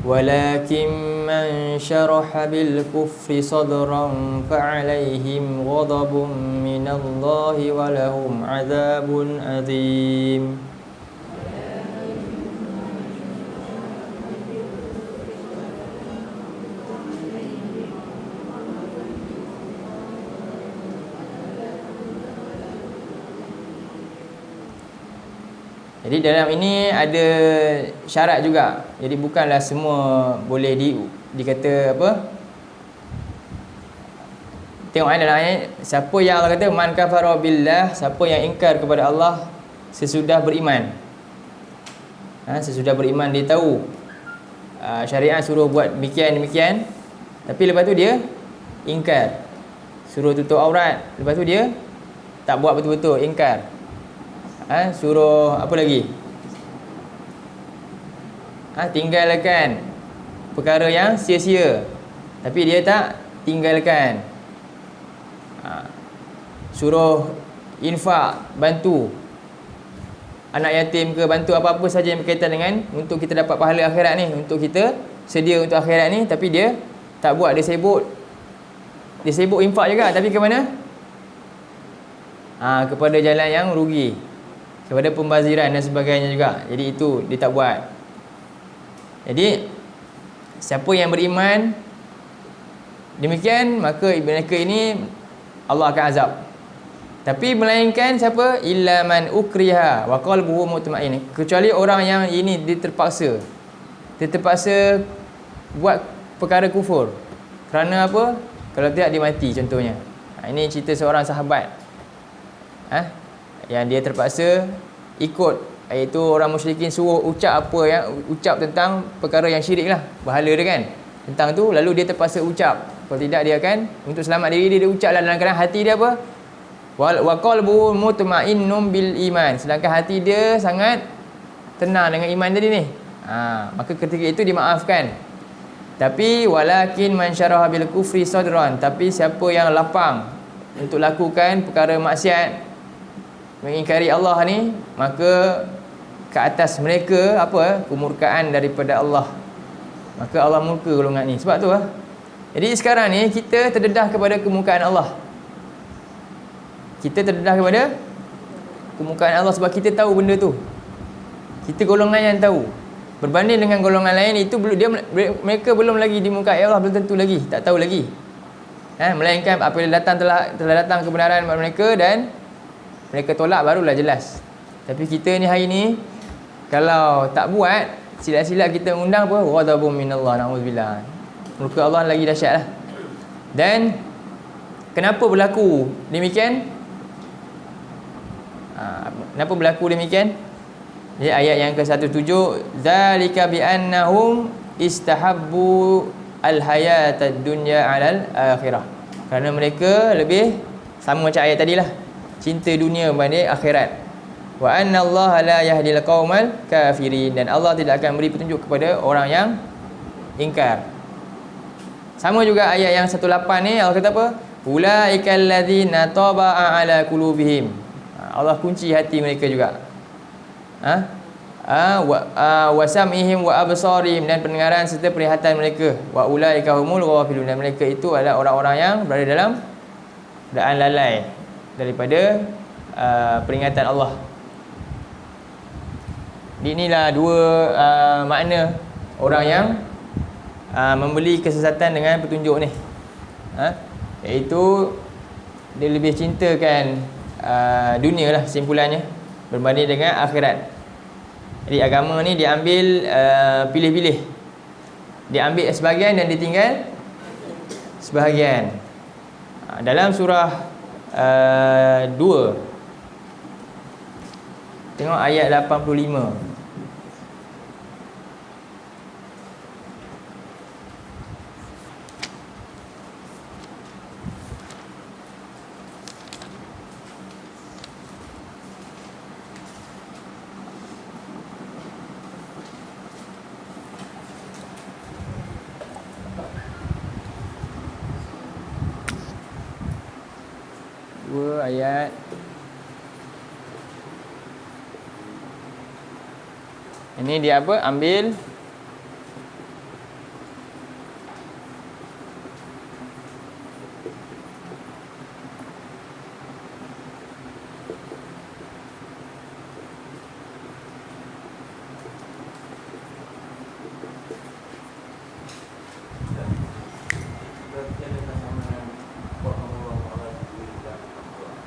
ولكن من شرح بالكفر صدرا فعليهم غضب من الله ولهم عذاب عظيم. Jadi dalam ini ada syarat juga. Jadi bukanlah semua boleh dikata apa? Tengok dalam ayat, siapa yang Allah kata man kafara billah, siapa yang ingkar kepada Allah sesudah beriman. Sesudah beriman dia tahu syariat suruh buat demikian, tapi lepas tu dia ingkar. Suruh tutup aurat, lepas tu dia tak buat betul-betul, ingkar. Suruh apa lagi? Tinggalkan perkara yang sia-sia, tapi dia tak tinggalkan. Suruh infak, bantu anak yatim ke, bantu apa-apa saja yang berkaitan dengan untuk kita dapat pahala akhirat ni, untuk kita sedia untuk akhirat ni, tapi dia tak buat. Dia sibuk infak juga, tapi ke mana? Kepada jalan yang rugi, kepada pembaziran dan sebagainya juga. Jadi itu dia tak buat. Jadi siapa yang beriman demikian, maka mereka ini Allah akan azab. Tapi melainkan siapa? Illa man ukriha wa qalbuhu mutmain. Kecuali orang yang ini dia terpaksa buat perkara kufur. Kerana apa? Kalau tidak dia mati contohnya. Ini cerita seorang sahabat. Yang dia terpaksa ikut, iaitu orang musyrikin suruh ucap tentang perkara yang syirik lah, berhala dia kan, tentang tu, lalu dia terpaksa ucap. Kalau tidak dia akan, untuk selamat diri dia ucap lah, dalam keadaan hati dia apa? Wa qalbuhu mutmainnun bil iman, sedangkan hati dia sangat tenang dengan iman tadi ni. Maka ketika itu dimaafkan. Tapi walakin man syaraha bil kufri sadran, tapi siapa yang lapang untuk lakukan perkara maksiat, mengingkari Allah ni, maka ke atas mereka apa? Kemurkaan daripada Allah. Maka Allah murka golongan ni. Sebab tu jadi sekarang ni kita terdedah kepada kemurkaan Allah. Kita terdedah kepada kemurkaan Allah sebab kita tahu benda tu. Kita golongan yang tahu. Berbanding dengan golongan lain itu mereka belum lagi dimurkai Allah, belum tentu lagi, tak tahu lagi. Melainkan apabila telah datang kebenaran kepada mereka dan mereka tolak, barulah jelas. Tapi kita ni hari ni kalau tak buat, silap-silap kita undang apa? Ghadabun minallah, na'udzubillah. Murka Allah lagi dahsyat lah. Dan kenapa berlaku demikian? Kenapa berlaku demikian? Jadi ayat yang ke-107, zalika bi annahum istahabbu al-hayatad dunya 'alal akhirah. Kerana mereka lebih sama macam ayat tadilah, cinta dunia berbanding akhirat. Wa anna Allah la yahdil qaumal kafirin, dan Allah tidak akan beri petunjuk kepada orang yang ingkar. Sama juga ayat yang 18 ni, Allah kata apa? Ulaikal ladzina taba'a ala qulubihim. Allah kunci hati mereka juga. Wa sam'ihim wa absarihim, dan pendengaran serta penglihatan mereka. Wa ulaika humul ghafilun, dan mereka itu adalah orang-orang yang berada dalam keadaan lalai daripada peringatan Allah. Inilah dua makna orang yang membeli kesesatan dengan petunjuk ni. Iaitu dia lebih cintakan dunia lah simpulannya berbanding dengan akhirat. Jadi agama ni diambil pilih-pilih. Diambil sebahagian dan ditinggal sebahagian. Dalam surah 2, tengok ayat 85. Lihat. Ini dia apa? Ambil.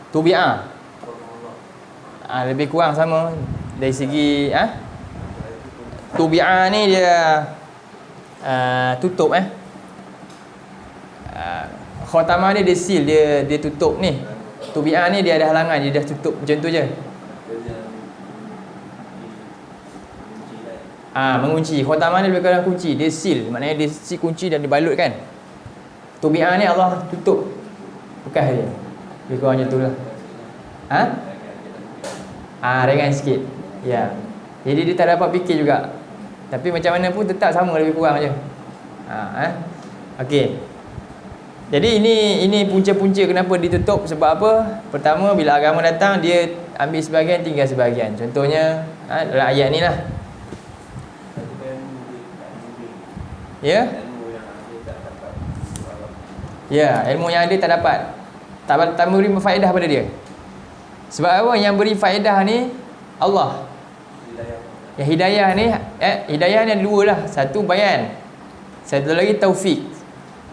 Tubi'ah. Lebih kurang sama dari segi Tubi'ah ni dia tutup Khatamah ni dia seal, dia tutup ni. Tubi'ah ni dia ada halangan, dia dah tutup macam tu je. Mengunci. Khatamah ni lebih kurang kunci, dia seal, maknanya dia seal kunci dan dibalutkan. Tubi'ah ni Allah tutup bekas dia. Lebih kurang macam tu lah. Ringan sikit. Ya. Jadi dia tak dapat fikir juga. Tapi macam mana pun tetap sama, lebih kurang je. Okey. Jadi ini punca-punca kenapa ditutup. Sebab apa? Pertama, bila agama datang, dia ambil sebahagian, tinggal sebahagian. Contohnya dalam ayat ni lah. Ya? Ya, ilmu yang ada tak dapat. Tak beri faedah pada dia. Sebab apa? Yang beri faedah ni Allah. Yang hidayah ni hidayah ni ada dua lah. Satu bayan, satu lagi taufik.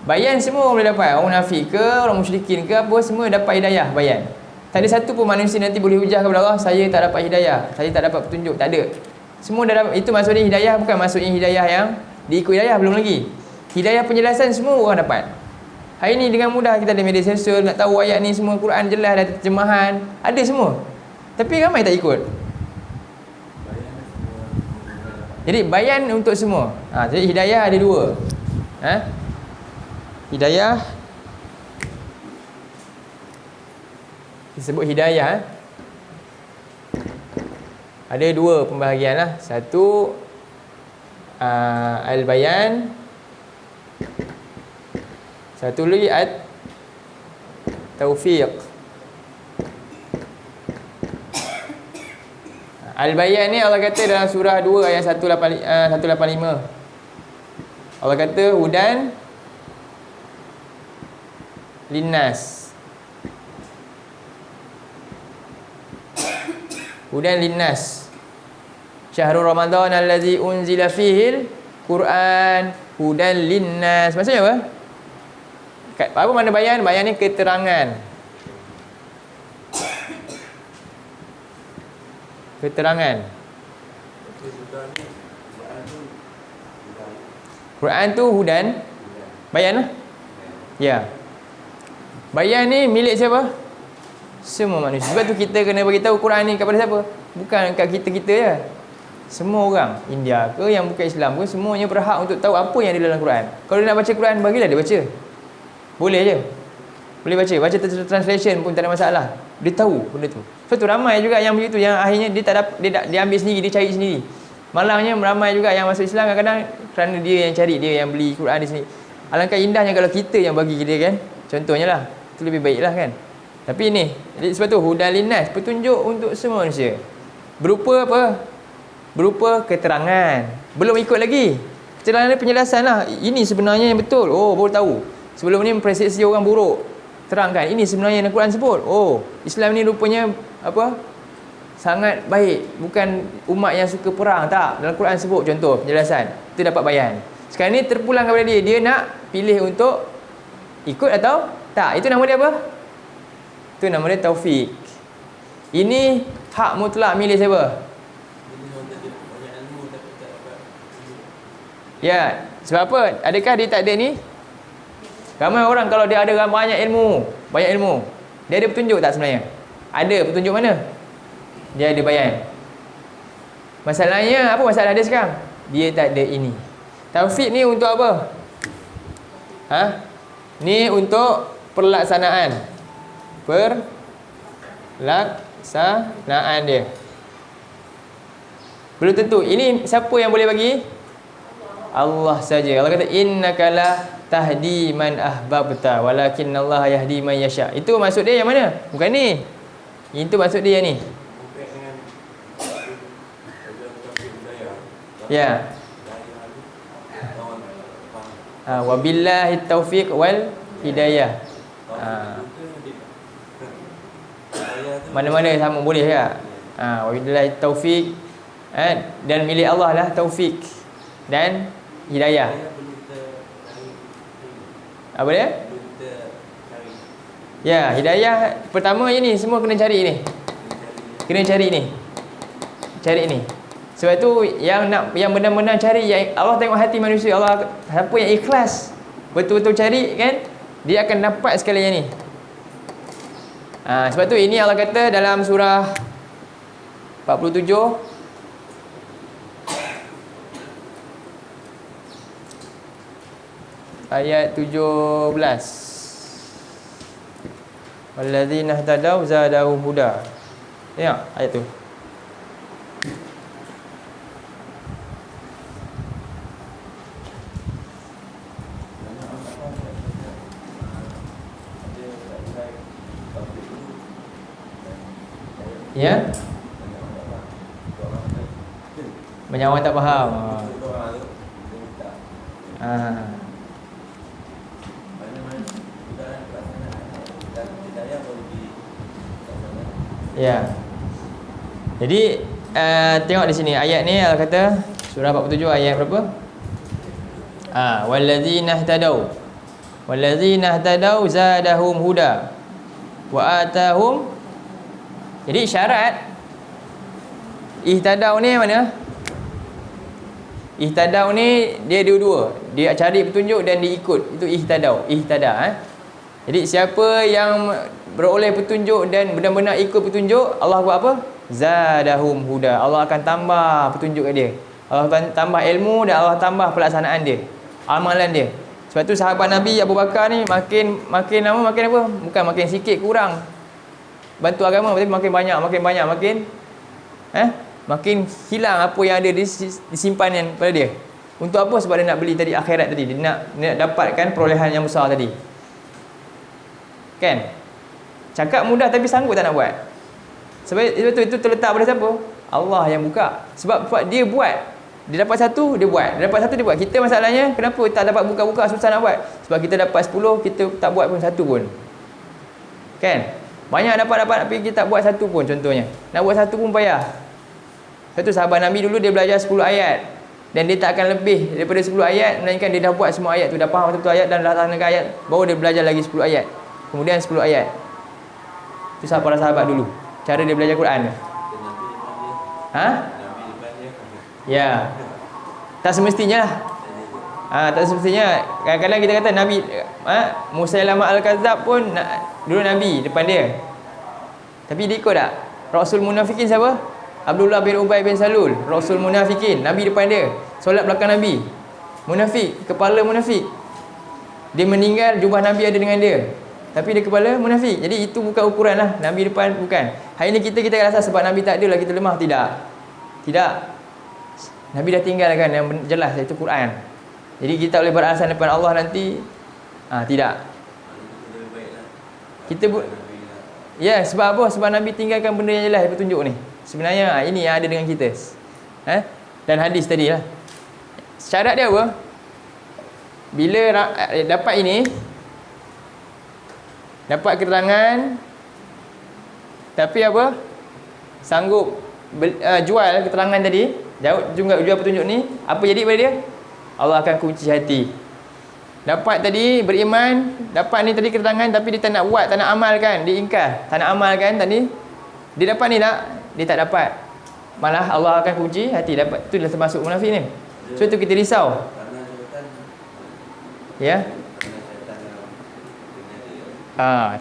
Bayan semua boleh dapat. Orang munafik ke, orang musyrikin ke, apa, semua dapat hidayah bayan. Tak ada satu pun manusia nanti boleh hujah kepada Allah, saya tak dapat hidayah, saya tak dapat petunjuk. Tak ada. Semua dah dapat. Itu maksudnya hidayah, bukan maksudnya hidayah yang diikut hidayah, belum lagi. Hidayah penjelasan semua orang dapat. Hari ni dengan mudah kita ada media sosial, nak tahu ayat ni semua, Quran jelas, ada terjemahan, ada semua. Tapi ramai tak ikut. Jadi bayan untuk semua. Jadi hidayah ada dua. Hidayah disebut hidayah. Ada dua pembahagian lah. Satu al-bayan, satu lagi at-taufiq. Al-bayan ni Allah kata dalam surah 2 ayat 185. Allah kata hudan linnas. Hudan linnas. Syahrul Ramadan allazi unzila fihil Quran hudan linnas. Maksudnya apa? Apa makna bayan? Bayan ni keterangan. Keterangan. Quran tu hudan. Bayan lah. Ya. Bayan ni milik siapa? Semua manusia. Sebab tu kita kena bagi tahu Quran ni kepada siapa? Bukan kat kita-kita je. Semua orang, India ke yang bukan Islam ke, semuanya berhak untuk tahu apa yang ada dalam Quran. Kalau dia nak baca Quran, bagilah dia baca. Boleh je. Boleh baca. Baca translation pun tak ada masalah. Dia tahu benda tu. Sebab tu ramai juga yang begitu, yang akhirnya dia tak dapat, dia ambil sendiri, dia cari sendiri. Malangnya ramai juga yang masuk Islam kadang-kadang kerana dia yang cari, dia yang beli Quran di sini. Alangkah indahnya kalau kita yang bagi dia kan. Contohnya lah. Itu lebih baiklah kan. Tapi ni, sebab tu hudan linnas, petunjuk untuk semua manusia. Berupa apa? Berupa keterangan. Belum ikut lagi. Keterangan penjelasan lah. Ini sebenarnya yang betul. Oh, baru tahu. Sebelum ni mempersepsi orang buruk. Terangkan. Ini sebenarnya yang Al-Quran sebut. Oh, Islam ni rupanya apa? Sangat baik. Bukan umat yang suka perang. Tak. Dalam Al-Quran sebut contoh penjelasan. Itu dapat bayan. Sekarang ni terpulang kepada dia. Dia nak pilih untuk ikut atau tak. Itu nama dia apa? Itu nama dia taufik. Ini hak mutlak milik siapa? Ya, sebab apa? Adakah dia tak ada ni? Ramai orang kalau dia ada banyak ilmu, dia ada petunjuk tak sebenarnya? Ada petunjuk mana? Dia ada bayan. Masalahnya, apa masalah dia sekarang? Dia tak ada ini. Taufik ni untuk apa? Ni untuk perlaksanaan. Perlaksanaan dia. Belum tentu. Ini siapa yang boleh bagi? Allah saja. Allah kata innaka la tahdi man ahbabta walakinnallaha yahdi man yasha. Itu maksud dia yang mana? Bukan ni. Itu maksud dia ni. Ya. Wabillahi taufiq wal hidayah. Mana-mana sama boleh ya. Wabillahi taufiq, dan milik Allah lah taufik dan hidayah. Apa dia? Ya, hidayah pertama ini semua kena cari ni. Kena cari ni. Cari ni. Sebab tu yang benar-benar cari, yang Allah tengok hati manusia. Allah, siapa yang ikhlas betul-betul cari kan, dia akan dapat sekali yang ni. Sebab tu ini Allah kata dalam surah 47 ayat 17. Walladzina ihtadaw zadahum huda. Tengok ayat tu. Ya. Banyak orang tak faham. Ya. Jadi tengok di sini ayat ni Allah kata surah 47 ayat berapa? Walladzina ihtadaw. Walladzina ihtadaw zadahum huda wa atahum. Jadi syarat ihtadaw ni mana? Ihtadaw ni dia dua-dua. Dia cari petunjuk dan diikut. Itu ihtadaw, ihtada. Jadi siapa yang beroleh petunjuk dan benar-benar ikut petunjuk, Allah buat apa? Zadahum huda. Allah akan tambah petunjuk kat dia. Allah akan tambah ilmu dan Allah tambah pelaksanaan dia, amalan dia. Sebab tu sahabat Nabi Abu Bakar ni makin lama makin apa? Bukan makin sikit kurang bantu agama, tapi makin banyak makin hilang apa yang ada disimpanan pada dia. Untuk apa? Sebab dia nak beli tadi akhirat tadi. Dia nak dapatkan perolehan yang besar tadi. Kan? Cakap mudah tapi sanggup tak nak buat. Sebab itu terletak pada siapa? Allah yang buka. Sebab dia buat. Dia dapat satu, dia buat. Dia dapat satu, dia buat. Kita masalahnya, kenapa tak dapat buka-buka, susah nak buat? Sebab kita dapat 10, kita tak buat pun satu pun. Kan? Banyak dapat tapi kita tak buat satu pun contohnya. Nak buat satu pun payah. Satu sahabat Nabi dulu dia belajar 10 ayat. Dan dia tak akan lebih daripada 10 ayat, melainkan dia dah buat semua ayat tu, dah faham betul-betul ayat dan dah laksanakan ayat, baru dia belajar lagi 10 ayat. Kemudian 10 ayat. Itu para sahabat dulu. Cara dia belajar Quran. Ya. Tak semestinya lah. Tak semestinya. Kadang-kadang kita kata Nabi Musailamah Al-Kadzab pun dulu Nabi depan dia. Tapi dia ikut tak? Rasul munafikin siapa? Abdullah bin Ubay bin Salul. Rasul munafikin, Nabi depan dia. Solat belakang Nabi. Munafik, kepala munafik. Dia meninggal, jubah Nabi ada dengan dia, tapi dia kepala munafik. Jadi itu bukan ukuran lah. Nabi depan bukan. Hari ni kita rasa sebab Nabi tak ada lah kita lemah. Tidak. Nabi dah tinggalkan yang jelas, iaitu Quran. Jadi kita boleh beralasan depan Allah nanti. Tidak. Kita ya, sebab apa? Sebab Nabi tinggalkan benda yang jelas, petunjuk ni. Sebenarnya ini yang ada dengan kita. Dan hadis tadi lah. Syarat dia apa? Bila dapat ini, dapat keterangan, tapi apa? Sanggup jual keterangan tadi, jual petunjuk ni, apa jadi pada dia? Allah akan kunci hati. Dapat tadi beriman, dapat ni tadi keterangan, tapi dia tak nak buat, tak nak amalkan, dia ingkar, tak nak amalkan tadi. Dia dapat ni tak? Dia tak dapat. Malah Allah akan kunci hati, dapat. Itu dah termasuk munafik ni. So itu kita risau. Ya.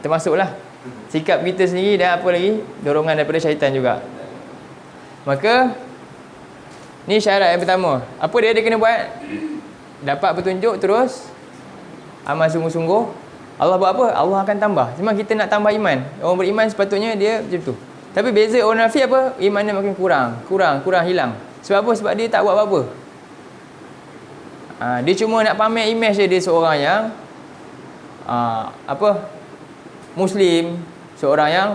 Termasuklah sikap kita sendiri dan apa lagi? Dorongan daripada syaitan juga. Maka ni syarat yang pertama. Apa dia kena buat? Dapat petunjuk terus amal sungguh-sungguh. Allah buat apa? Allah akan tambah. Cuma kita nak tambah iman. Orang beriman sepatutnya dia macam tu. Tapi beza orang nafik apa? Imannya makin kurang, hilang. Sebab apa? Sebab dia tak buat apa-apa. Dia cuma nak pamer image dia seorang yang Muslim, seorang yang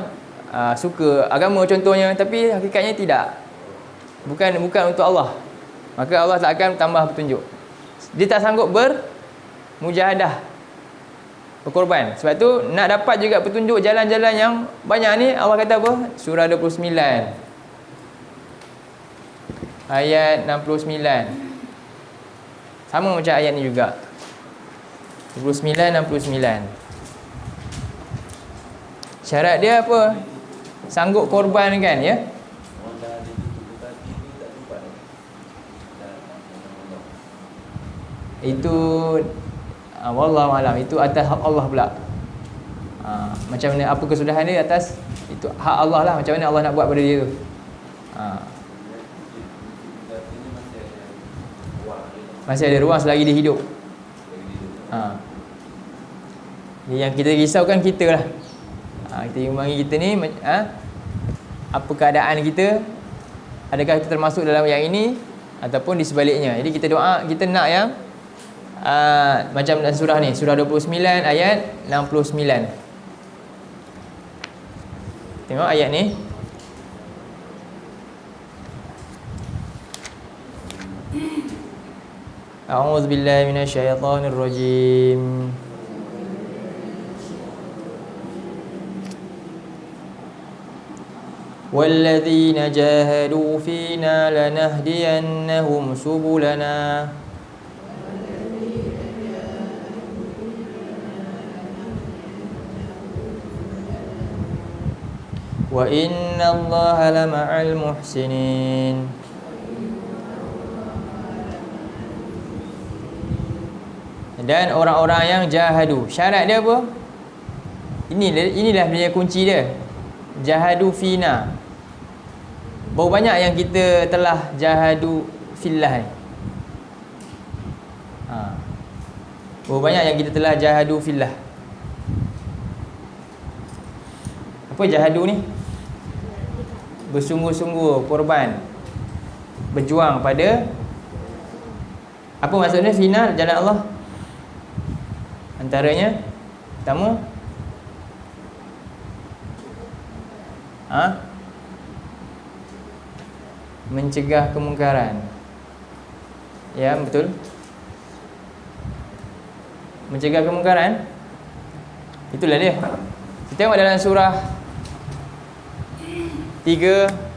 suka agama contohnya, tapi hakikatnya tidak. Bukan untuk Allah. Maka Allah tak akan tambah petunjuk. Dia tak sanggup bermujahadah, berkorban. Sebab tu nak dapat juga petunjuk jalan-jalan yang banyak ni, Allah kata apa? Surah 29 ayat 69. Sama macam ayat ni juga. 29 69. Syarat dia apa? Sanggup korban kan, ya? Itu wallahu alam, itu atas hak Allah pula. Macam mana, apa kesudahan dia atas itu hak Allah lah, macam mana Allah nak buat pada dia tu. Masih ada ruang selagi dia hidup. Yang kita risaukan kita lah. Kita imani kita ni apa keadaan kita, adakah kita termasuk dalam yang ini ataupun di sebaliknya. Jadi kita doa, kita nak yang macam dalam surah ni, surah 29 ayat 69. Tengok ayat ni. A'udzubillahi minasyaitonirrajim. Walladzina jahadu fina lanahdiyannahum subulana wa innallaha lama'al muhsinin. Dan orang-orang yang jahadu, syarat dia apa? Inilah dia kunci dia. Jahadu fina. Berapa banyak yang kita telah jahadu fillah ni? Berapa banyak yang kita telah jahadu fillah? Apa jahadu ni? Bersungguh-sungguh, korban, berjuang pada, apa maksudnya fina jalan Allah? Antaranya pertama, mencegah kemungkaran. Ya, betul. Mencegah kemungkaran, itulah dia. Kita tengok dalam surah 3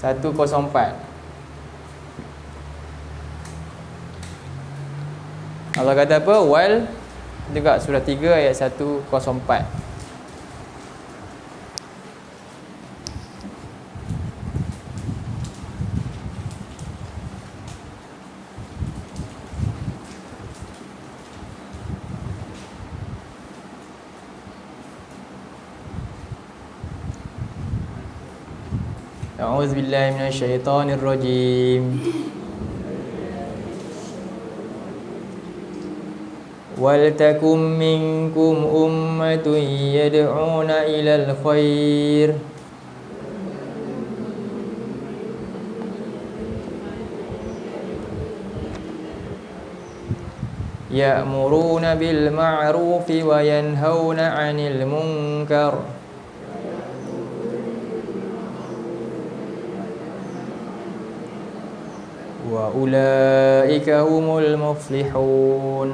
104. Allah kata apa? Wal, juga surah 3 ayat 104. A'udzubillahi minasyaitonirrajim. Wal takum minkum ummatun yad'una ilal khair ya'muruna bil ma'rufi wa yanhauna 'anil munkar wa ulaika humul muflihun.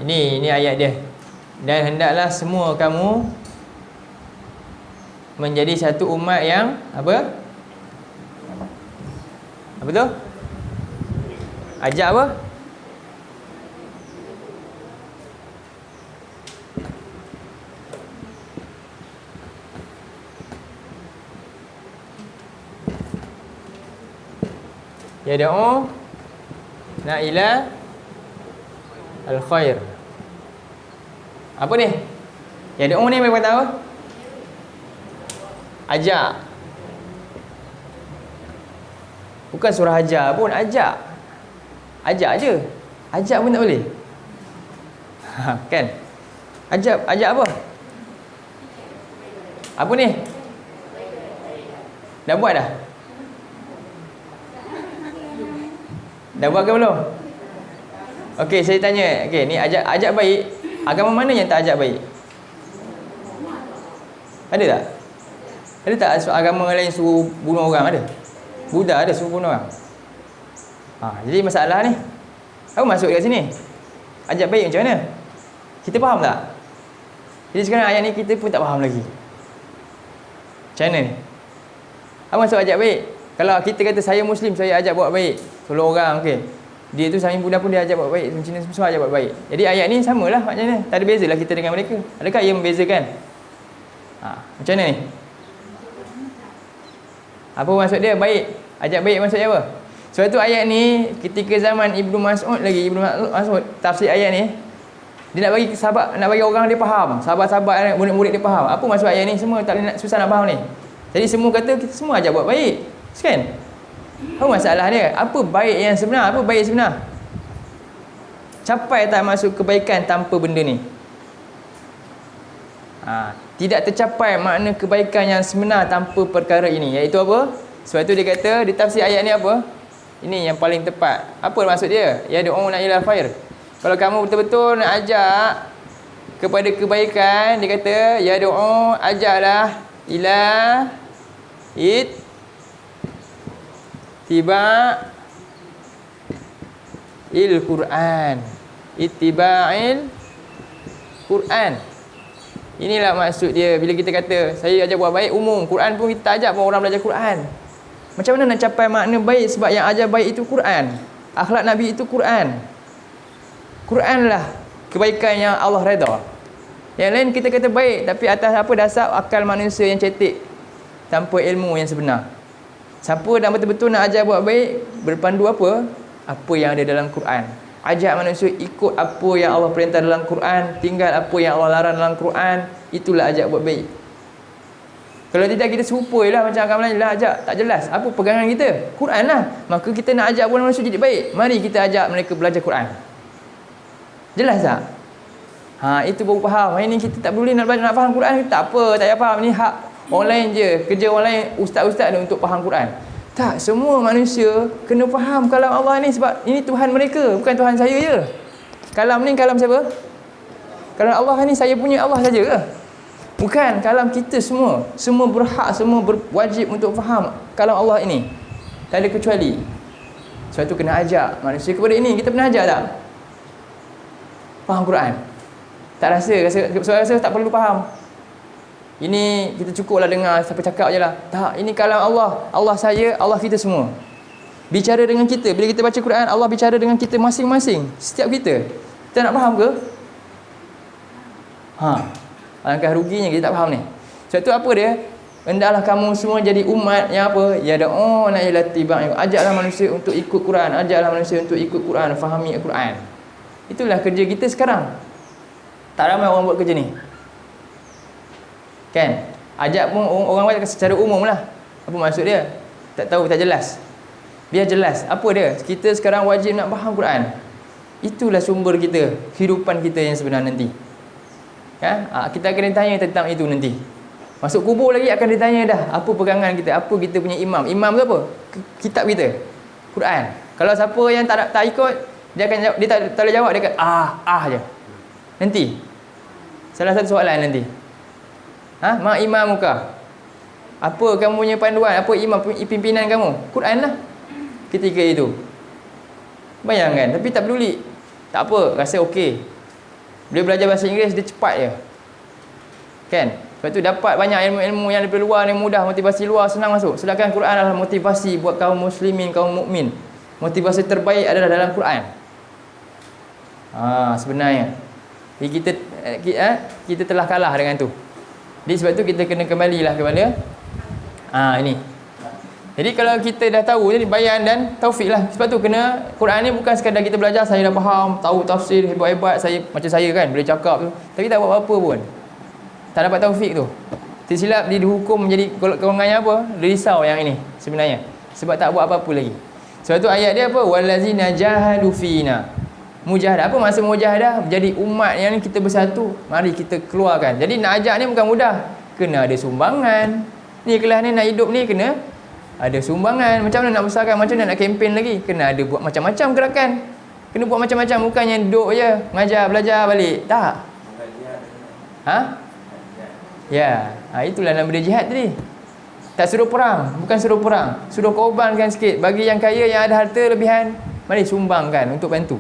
Ini ayat dia. Dan hendaklah semua kamu menjadi satu umat yang apa? Apa tu? Ajak apa? Yad'u na ila al-khair. Apa ni? Yad'u ni memang tahu? Ajak. Bukan surah ajar pun, ajak. Ajak je. Ajak pun tak boleh. Kan? Ajak apa? Apa ni? Dah buat dah? Dah buat ke belum? Okey, saya tanya. Okey, ni ajak baik. Agama mana yang tak ajak baik? Ada tak? Ada tak agama lain suruh bunuh orang? Ada? Buddha ada suruh bunuh orang. Jadi masalah ni, apa masuk dekat sini? Ajak baik macam mana? Kita faham tak? Jadi sekarang ayat ni kita pun tak faham lagi. Macam mana ni? Apa maksud ajak baik? Kalau kita kata saya Muslim, saya ajak buat baik, tolong orang, okey. Dia tu Sami Buddha pun dia ajak buat baik, Cina semua ajak buat baik. Jadi ayat ni samalah maknanya. Tak ada bezalah kita dengan mereka. Adakah ia membezakan? Macam mana ni? Apa maksud dia baik? Ajak baik maksudnya apa? Sebab tu ayat ni ketika zaman Ibnu Mas'ud tafsir ayat ni, dia nak bagi sahabat, nak bagi orang dia faham, sahabat-sahabat murid-murid dia faham. Apa maksud ayat ni? Semua tak nak, susah nak faham ni. Jadi semua kata kita semua ajak buat baik. Kan? Apa masalah dia? Apa baik yang sebenar? Apa baik sebenar? Capai tak maksud kebaikan tanpa benda ni? Tidak tercapai makna kebaikan yang sebenar tanpa perkara ini. Iaitu apa? Sebab tu dia kata di tafsir ayat ni apa? Ini yang paling tepat. Apa maksud dia? Ya du'una ilal khair. Kalau kamu betul-betul nak ajak kepada kebaikan, dia kata ya du'u, ajaklah ila ittiba'il Quran. Ittiba'il Quran. Inilah maksud dia bila kita kata saya ajak buat baik umum. Quran pun kita ajak pun orang belajar Quran. Macam mana nak capai makna baik? Sebab yang ajar baik itu Quran. Akhlak Nabi itu Quran. Quran lah kebaikan yang Allah redha. Yang lain kita kata baik, tapi atas apa dasar akal manusia yang cetek, tanpa ilmu yang sebenar. Siapa nak betul-betul nak ajar buat baik, berpandu apa? Apa yang ada dalam Quran. Ajak manusia ikut apa yang Allah perintah dalam Quran, tinggal apa yang Allah larang dalam Quran. Itulah ajak buat baik. Kalau tidak kita serupa lah macam agama lain lah ajak, tak jelas. Apa pegangan kita? Quran lah. Maka kita nak ajak manusia jadi baik, mari kita ajak mereka belajar Quran. Jelas tak? Itu baru faham. Hari ni kita tak boleh nak faham Quran, tak apa, tak payah faham. Ni hak orang lain je. Kerja orang lain, ustaz-ustaz untuk faham Quran. Tak, semua manusia kena faham kalam Allah ni. Sebab ini Tuhan mereka, bukan Tuhan saya je. Kalam ni kalam siapa? Kalam Allah ni saya punya Allah saja ke? Bukan, kalam kita semua. Semua berhak, semua berwajib untuk faham kalam Allah ini. Tak ada kecuali. Sebab tu kena ajak manusia kepada ini. Kita pernah ajak tak? Faham Quran? Tak rasa tak perlu faham. Ini kita cukuplah dengar siapa cakap je lah. Tak, ini kalam Allah. Allah saya, Allah kita semua. Bicara dengan kita. Bila kita baca Quran, Allah bicara dengan kita masing-masing. Setiap kita. Kita nak faham ke? Alangkah ruginya kita tak faham ni. Sebab tu apa dia? Hendaklah kamu semua jadi umat yang apa? Ya da'una ila ittiba'. Ajaklah manusia untuk ikut Quran. Ajaklah manusia untuk ikut Quran, fahami Quran. Itulah kerja kita sekarang. Tak ramai orang buat kerja ni. Kan? Ajak pun orang buat secara umum lah. Apa maksud dia? Tak tahu, tak jelas. Biar jelas. Apa dia? Kita sekarang wajib nak faham Quran. Itulah sumber kita, kehidupan kita yang sebenar nanti. Kan? Kita akan ditanya tentang itu nanti. Masuk kubur lagi akan ditanya dah. Apa pegangan kita? Apa kita punya imam? Imam tu apa? Kitab kita. Quran. Kalau siapa yang tak ikut, dia akan jawab, dia tak boleh jawab, dia akan je. Nanti. Salah satu soalan nanti. Ma imam muka. Apa kamu punya panduan? Apa imam pimpinan kamu? Quran lah. Ketika itu. Bayangkan, tapi tak peduli. Tak apa, rasa okey. Bila belajar bahasa Inggeris, dia cepat je. Kan? Sebab tu dapat banyak ilmu-ilmu yang lebih luar, yang mudah, motivasi luar, senang masuk. Sedangkan Quran adalah motivasi buat kaum muslimin, kaum mukmin. Motivasi terbaik adalah dalam Quran. Sebenarnya. Jadi kita telah kalah dengan tu. Jadi sebab tu kita kena kembalilah kepada ini. Jadi kalau kita dah tahu, jadi bayan dan taufik lah. Sebab tu kena, Quran ni bukan sekadar kita belajar, saya dah faham, tahu tafsir hebat-hebat, saya macam saya kan, boleh cakap tu, tapi tak buat apa-apa pun. Tak dapat taufik tu. Tersilap dia dihukum menjadi golongan yang apa? Risau yang ini sebenarnya. Sebab tak buat apa-apa lagi. Sebab tu ayat dia apa? Wallazina jahadu fina. Mujahadah. Apa maksud mujahadah? Jadi umat yang kita bersatu, mari kita keluarkan. Jadi nak ajak ni bukan mudah. Kena ada sumbangan. Ni kelas ni nak hidup ni kena Ada sumbangan. Macam mana nak besarkan? Macam mana nak kempen lagi? Kena ada buat macam-macam gerakan. Kena buat macam-macam. Bukannya duduk je, mengajar, belajar balik. Tak. Ha? Ya. Itulah nama dia jihad tadi. Tak suruh perang. Bukan suruh perang. Suruh korbankan sikit. Bagi yang kaya, yang ada harta lebihan, mari sumbangkan untuk bantu.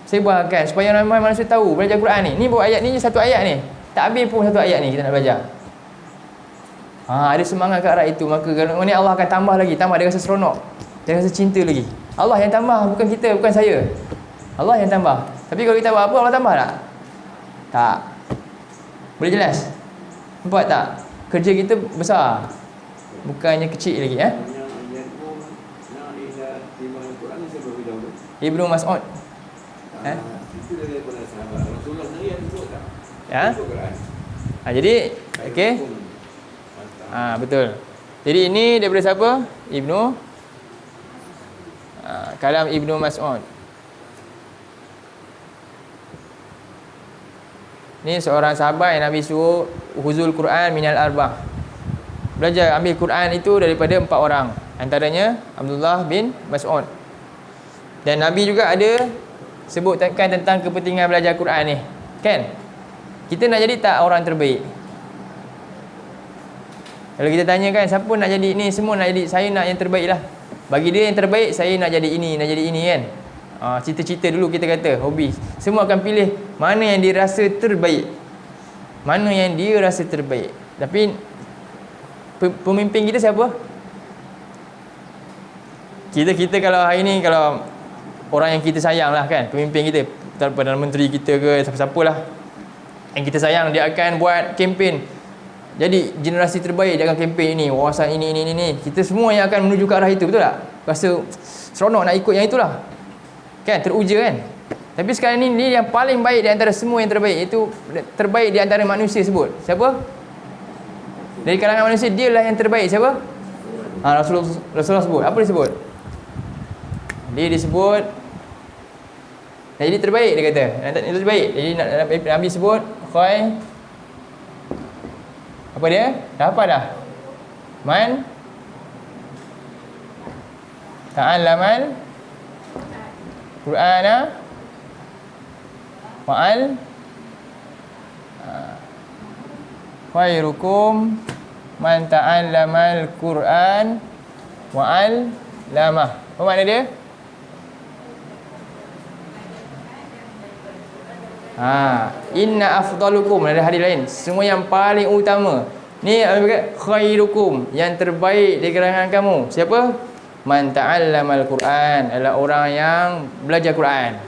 Sebarkan supaya ramai manusia tahu belajar Quran ni. Ni bawa ayat ni je, satu ayat ni. Tak habis pun satu ayat ni kita nak belajar. Ada semangat ke arah itu, maka ni Allah akan tambah lagi. Tambah, dia rasa seronok. Dia rasa cinta lagi. Allah yang tambah, bukan kita, bukan saya. Allah yang tambah. Tapi kalau kita buat apa, Allah tambah tak? Tak. Boleh jelas? Nampak tak? Kerja kita besar, bukannya kecil lagi. Ibnu Mas'ud. Itu daripada sahabat. Rasulullah sendiri yang sebut tak? Ya. Jadi, okey. Betul. Jadi ini daripada siapa? Ibnu kalam Ibnu Mas'ud. Ni seorang sahabat yang Nabi suruh huzul Quran minal arbah. Belajar ambil Quran itu daripada 4 orang. Antaranya Abdullah bin Mas'ud. Dan Nabi juga ada sebutkan tentang kepentingan belajar Quran ni. Kan? Kita nak jadi tak orang terbaik? Kalau kita tanya kan, siapa nak jadi ni? Semua nak jadi, saya nak yang terbaik lah. Bagi dia yang terbaik, saya nak jadi ini, nak jadi ini kan. Cita-cita dulu kita kata, hobi. Semua akan pilih mana yang dia rasa terbaik. Mana yang dia rasa terbaik. Tapi pemimpin kita siapa? Kita kalau hari ni, kalau orang yang kita sayang lah kan, pemimpin kita, Perdana Menteri kita ke, siapa-siapalah yang kita sayang, dia akan buat kempen. Jadi generasi terbaik dia akan kempen ini, wawasan ini. Kita semua yang akan menuju ke arah itu, betul tak? Rasa seronok nak ikut yang itulah. Kan, teruja kan? Tapi sekarang ni yang paling baik di antara semua yang terbaik, itu terbaik di antara manusia sebut. Siapa? Dari kalangan manusia, dialah yang terbaik. Siapa? Rasulullah sebut. Apa dia sebut? Dia disebut jadi terbaik, dia kata. Itu terbaik. Jadi Nabi sebut khair. Apa dia? Dah apa dah? Man ta'allamal Qur'ana wa'al khairukum man ta'allamal Qur'an wa'al lamah. Apa makna dia? Inna afdalukum, ada hadis lain, semua yang paling utama. Ni khairukum, yang terbaik di kalangan kamu. Siapa? Man ta'allamal Quran, adalah orang yang belajar Quran.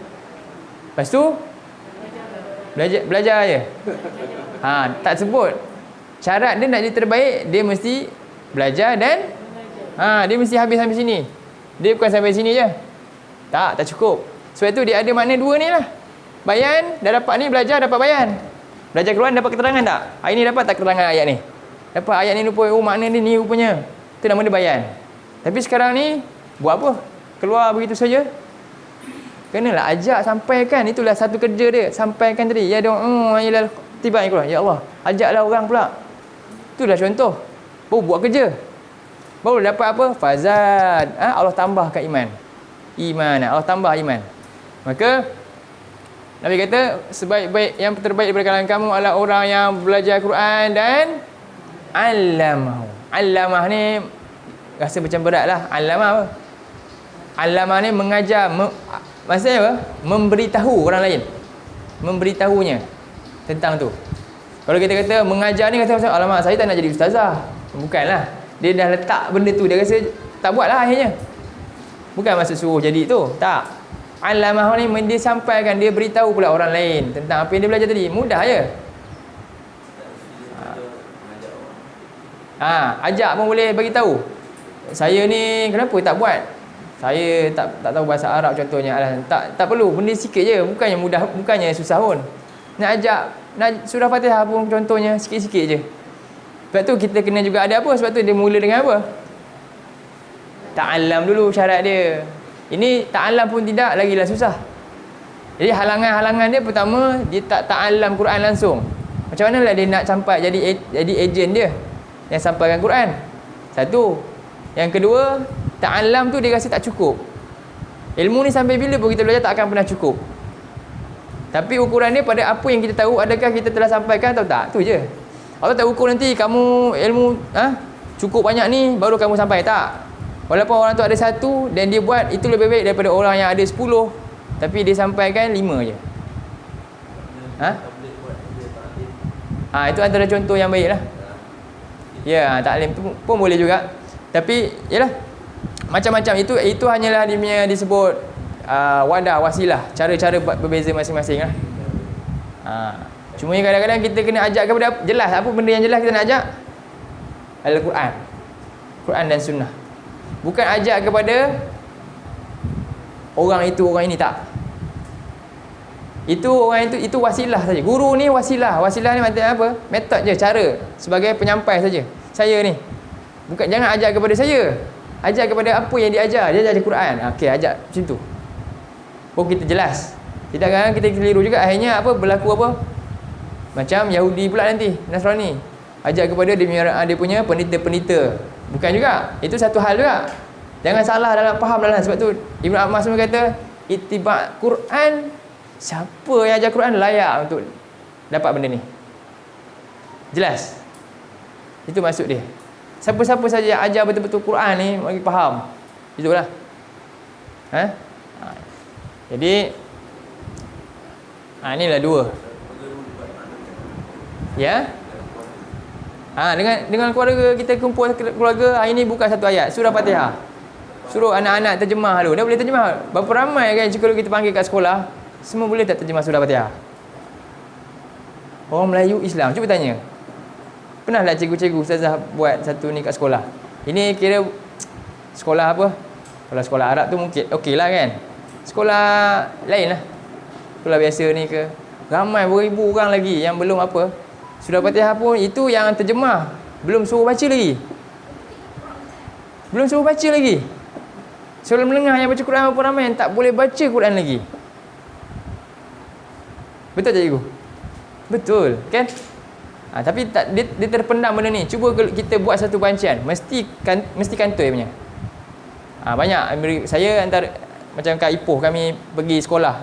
Lepas tu belajar je. Tak sebut syarat dia nak jadi terbaik, dia mesti belajar dan dia mesti habis sampai sini. Dia bukan sampai sini je. Tak cukup. Sebab tu dia ada makna dua ni lah. Bayan, dah dapat ni, belajar dapat bayan. Belajar Quran dapat keterangan tak? Hari ni dapat tak keterangan ayat ni? Dapat ayat ni rupa, makna ni rupanya. Itu nama dia bayan. Tapi sekarang ni, buat apa? Keluar begitu saja? Kenalah ajak, sampaikan. Itulah satu kerja dia. Sampaikan tadi. Ya doa, tiba ni keluar. Ya Allah, ajaklah orang pula. Itulah contoh. Baru buat kerja. Baru dapat apa? Fazad. Allah tambahkan iman. Allah tambah iman. Maka Nabi kata, sebaik-baik yang terbaik daripada kalangan kamu adalah orang yang belajar Quran dan allamah. Allamah ni rasa macam berat lah. Allamah apa? Allamah ni mengajar, maksudnya apa? Memberitahu orang lain. Memberitahunya tentang tu. Kalau kita kata mengajar ni, kata macam, alamak, saya tak nak jadi ustazah. Bukanlah. Dia dah letak benda tu, dia rasa tak buat lah akhirnya. Bukan maksud suruh jadi tu. Tak. Alamah ni dia sampaikan, dia beritahu pula orang lain tentang apa yang dia belajar tadi. Mudah je. Ajak pun boleh bagi tahu. Saya ni kenapa tak buat? Saya tak tahu bahasa Arab contohnya. Tak perlu, benda sikit je. Bukannya mudah, bukannya susah pun. Nak ajak, nak surah Fatihah pun contohnya sikit-sikit je. Sebab tu kita kena juga ada apa? Sebab tu dia mula dengan apa? Ta'allam dulu syarat dia. Ini ta'alam pun tidak, lagilah susah. Jadi halangan-halangan dia, pertama, dia tak ta'alam Quran langsung. Macam mana lah dia nak sampai jadi ejen dia yang sampaikan Quran? Satu, Yang kedua, ta'allam tu dia rasa tak cukup. Ilmu ni sampai bila pun kita belajar tak akan pernah cukup. Tapi ukuran dia pada apa yang kita tahu, adakah kita telah sampaikan atau tak. Tu je. Allah tak ukur nanti kamu ilmu cukup banyak ni baru kamu sampai, tak. Walaupun orang tu ada satu dan dia buat, itu lebih baik daripada orang yang ada 10 tapi dia sampaikan 5 je. Itu antara contoh yang baik lah. Ya, taklim tu pun boleh juga. Tapi yalah, macam-macam itu hanyalah dia punya disebut wadah, wasilah, cara-cara berbeza masing-masing lah. Cuma kadang-kadang kita kena ajak kepada jelas, apa benda yang jelas kita nak ajak? Al-Quran, Quran dan Sunnah. Bukan ajak kepada orang itu, orang ini, tak. Itu orang itu wasilah saja. Guru ni wasilah. Wasilah ni maksudnya apa? Metod je, cara, sebagai penyampai saja. Saya ni bukan, jangan ajak kepada saya. Ajak kepada apa yang diajar. Dia ajar Quran. Okey, ajak macam tu. Pun kita jelas. Tidak kan kita keliru juga. Akhirnya apa? Berlaku apa? Macam Yahudi pula nanti, Nasrani. Ajak kepada dia punya penita-penita. Bukan juga. Itu satu hal juga. Jangan salah dalam faham dalam. Sebab tu Ibn Abbas kata, ittiba' Quran, siapa yang ajar Quran layak untuk dapat benda ni. Jelas. Itu maksud dia. Siapa-siapa saja yang ajar betul-betul Quran ni bagi faham. Itulah. Jadi inilah dua. Ya. Dengan keluarga kita kumpul keluarga, hari ni buka satu ayat, surah Fatihah. Suruh anak-anak terjemah dulu. Dia boleh terjemah. Berapa ramai kan kalau kita panggil kat sekolah, semua boleh tak terjemah surah Fatihah? Orang Melayu Islam, cuba tanya. Pernah tak cikgu-cikgu ustazah buat satu ni kat sekolah? Ini kira sekolah apa? Kalau sekolah Arab tu mungkin okey lah kan. Sekolah lain lah, sekolah biasa ni ke, ramai beribu orang lagi yang belum apa, surah Fatihah pun itu yang terjemah, belum suruh baca lagi. Belum suruh baca lagi. Sekolah menengah yang baca Quran pun ramai yang tak boleh baca Quran lagi. Betul tak cikgu? Betul kan? Tapi tak, dia terpendam benda ni. Cuba kita buat satu bancian, mesti kantoi punya. Banyak saya antara macam kat Ipoh kami pergi sekolah.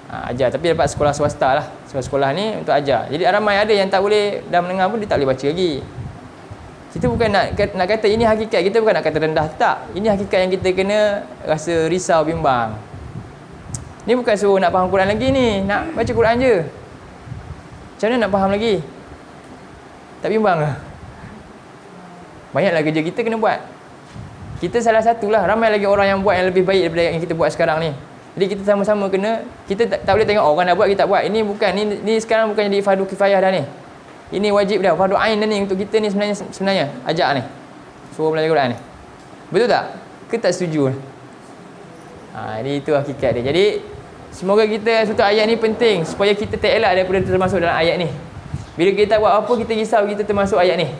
Ajar, tapi dapat sekolah swasta lah. Sekolah ni untuk ajar. Jadi ramai ada yang tak boleh, dah menengah pun dia tak boleh baca lagi. Kita bukan nak kata ini hakikat, kita bukan nak kata rendah, tak. Ini hakikat yang kita kena rasa risau, bimbang. Ni bukan suruh nak faham Quran lagi ni, nak baca Quran je. Macam mana nak faham lagi? Tak bimbang lah. Banyaklah kerja kita kena buat. Kita salah satulah, ramai lagi orang yang buat yang lebih baik daripada yang kita buat sekarang ni. Jadi kita sama-sama kena, kita tak boleh tengok orang dah buat, kita tak buat. Ini bukan, ni sekarang bukan jadi fardu kifayah dah ni. Ini wajib dah, fardu ain dah ni untuk kita ni sebenarnya ajak ni. Suruh belajar Quran ni. Betul tak? Kita tak setuju. Jadi itu hakikat dia. Jadi semoga kita satu ayat ni penting supaya kita tak elak daripada termasuk dalam ayat ni. Bila kita buat apa, kita risau kita termasuk ayat ni.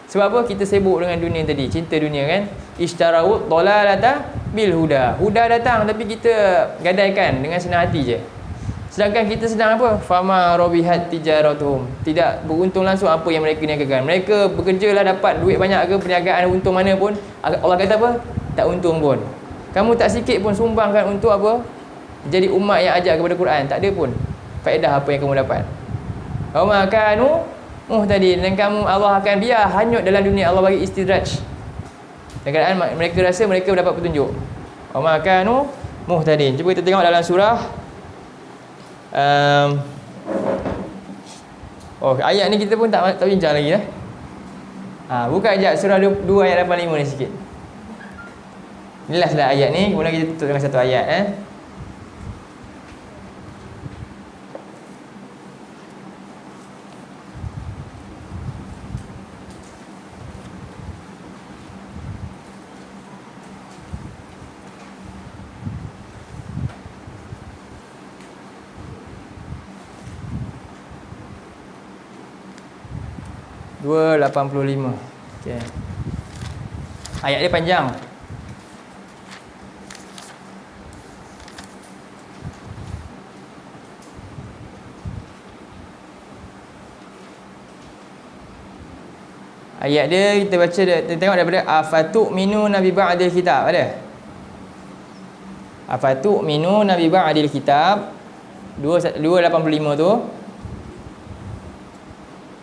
Sebab apa? Kita sibuk dengan dunia tadi, cinta dunia kan. Ishtarawut dalalata bil huda. Huda datang tapi kita gadaikan dengan senang hati je. Sedangkan kita sedang apa? Fama rabihat tijaratuhum. Tidak beruntung langsung apa yang mereka niagakan. Mereka bekerjalah dapat duit banyak ke, perniagaan untung mana pun, Allah kata apa? Tak untung pun. Kamu tak sikit pun sumbangkan untuk apa? Jadi umat yang ajar kepada Quran, tak ada pun faedah apa yang kamu dapat. Wa ma kanu muhtadin, dan kamu Allah akan biar hanyut dalam dunia. Allah bagi istidraj. Kadang-kadang mereka rasa mereka dapat petunjuk. Wa ma kanu muhtadin. Cuba kita tengok dalam surah ayat ni kita pun tak bincang lagi lah. Buka ajak surah 2 ayat 85 ni sikit. Inilah sudah ayat ni, kemudian kita tutup dengan satu ayat. Dua 85. Okey. Ayat dia panjang. Ayat dia kita baca, kita tengok daripada afatu'minuna bi ba'dil kitab. Ada? Afatu'minuna bi ba'dil kitab 285 tu.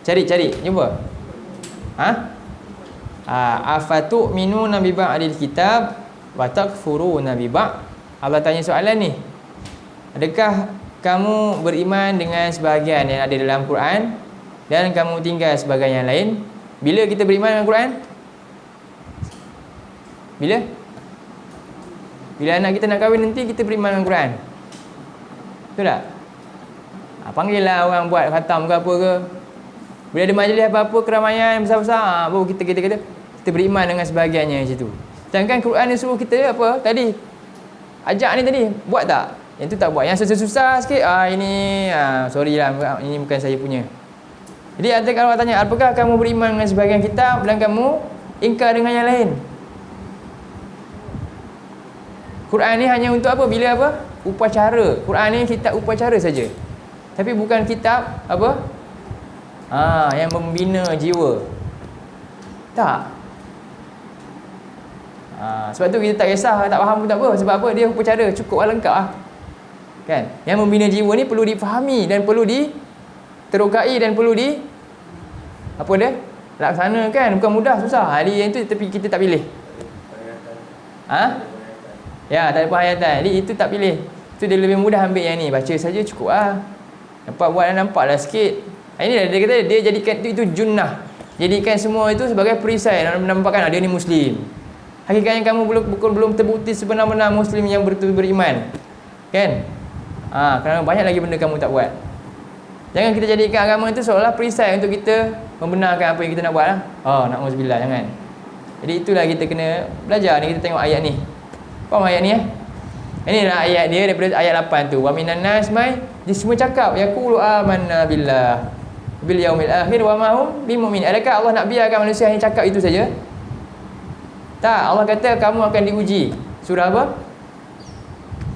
Cari, jumpa. Afatu'minuna bi ba'dil kitab wa takfuruna bi ba'd. Allah tanya soalan ni. Adakah kamu beriman dengan sebahagian yang ada dalam Quran dan kamu tinggal sebahagian yang lain? Bila kita beriman dengan Quran? Bila anak kita nak kahwin nanti, kita beriman dengan Quran. Betul tak? Panggillah orang buat khatam ke apa ke. Bila ada majlis apa-apa, keramaian besar-besar, baru kita beriman dengan sebahagiannya di situ. Sedangkan Quran ni suruh kita apa tadi? Ajak ni tadi, buat tak? Yang tu tak buat. Yang susah-susah sikit, sorry lah, ini bukan saya punya. Jadi kalau Allah tanya, apakah kamu beriman dengan sebahagian kitab dan kamu ingkar dengan yang lain? Quran ni hanya untuk apa? Bila apa? Upacara. Quran ni kitab upacara saja. Tapi bukan kitab apa? Yang membina jiwa. Tak. Sebab tu kita tak kisah, tak faham pun tak apa. Sebab apa? Dia upacara, cukup lengkap lah. Kan? Yang membina jiwa ni perlu difahami dan perlu diterokai dan perlu laksanakan. Bukan mudah, susah. Hari yang tu tapi kita tak pilih. Ya, tak ada penghayatan. Jadi itu tak pilih. Itu dia lebih mudah ambil yang ni. Baca saja cukup lah. Nampaklah sikit. Ini dia kata dia jadikan itu junnah. Jadikan semua itu sebagai perisai dan menampakkan dia ni Muslim. Hakikatnya kamu belum terbukti sebenar-benar Muslim yang beriman. Kan? Kerana banyak lagi benda kamu tak buat. Jangan kita jadikan agama itu seolah perisai untuk kita membenarkan apa yang kita nak buat lah. Na'udzubillah, jangan. Jadi itulah kita kena belajar ni. Kita tengok ayat ni. Faham ayat ni ya? Inilah ayat dia daripada ayat 8 tu. Wa minan nas dia semua cakap yaqulu amanna billah bil yaumil akhir wa ma hum bimumin. Adakah Allah nak biarkan manusia hanya cakap itu saja? Tak, Allah kata kamu akan diuji. Surah apa?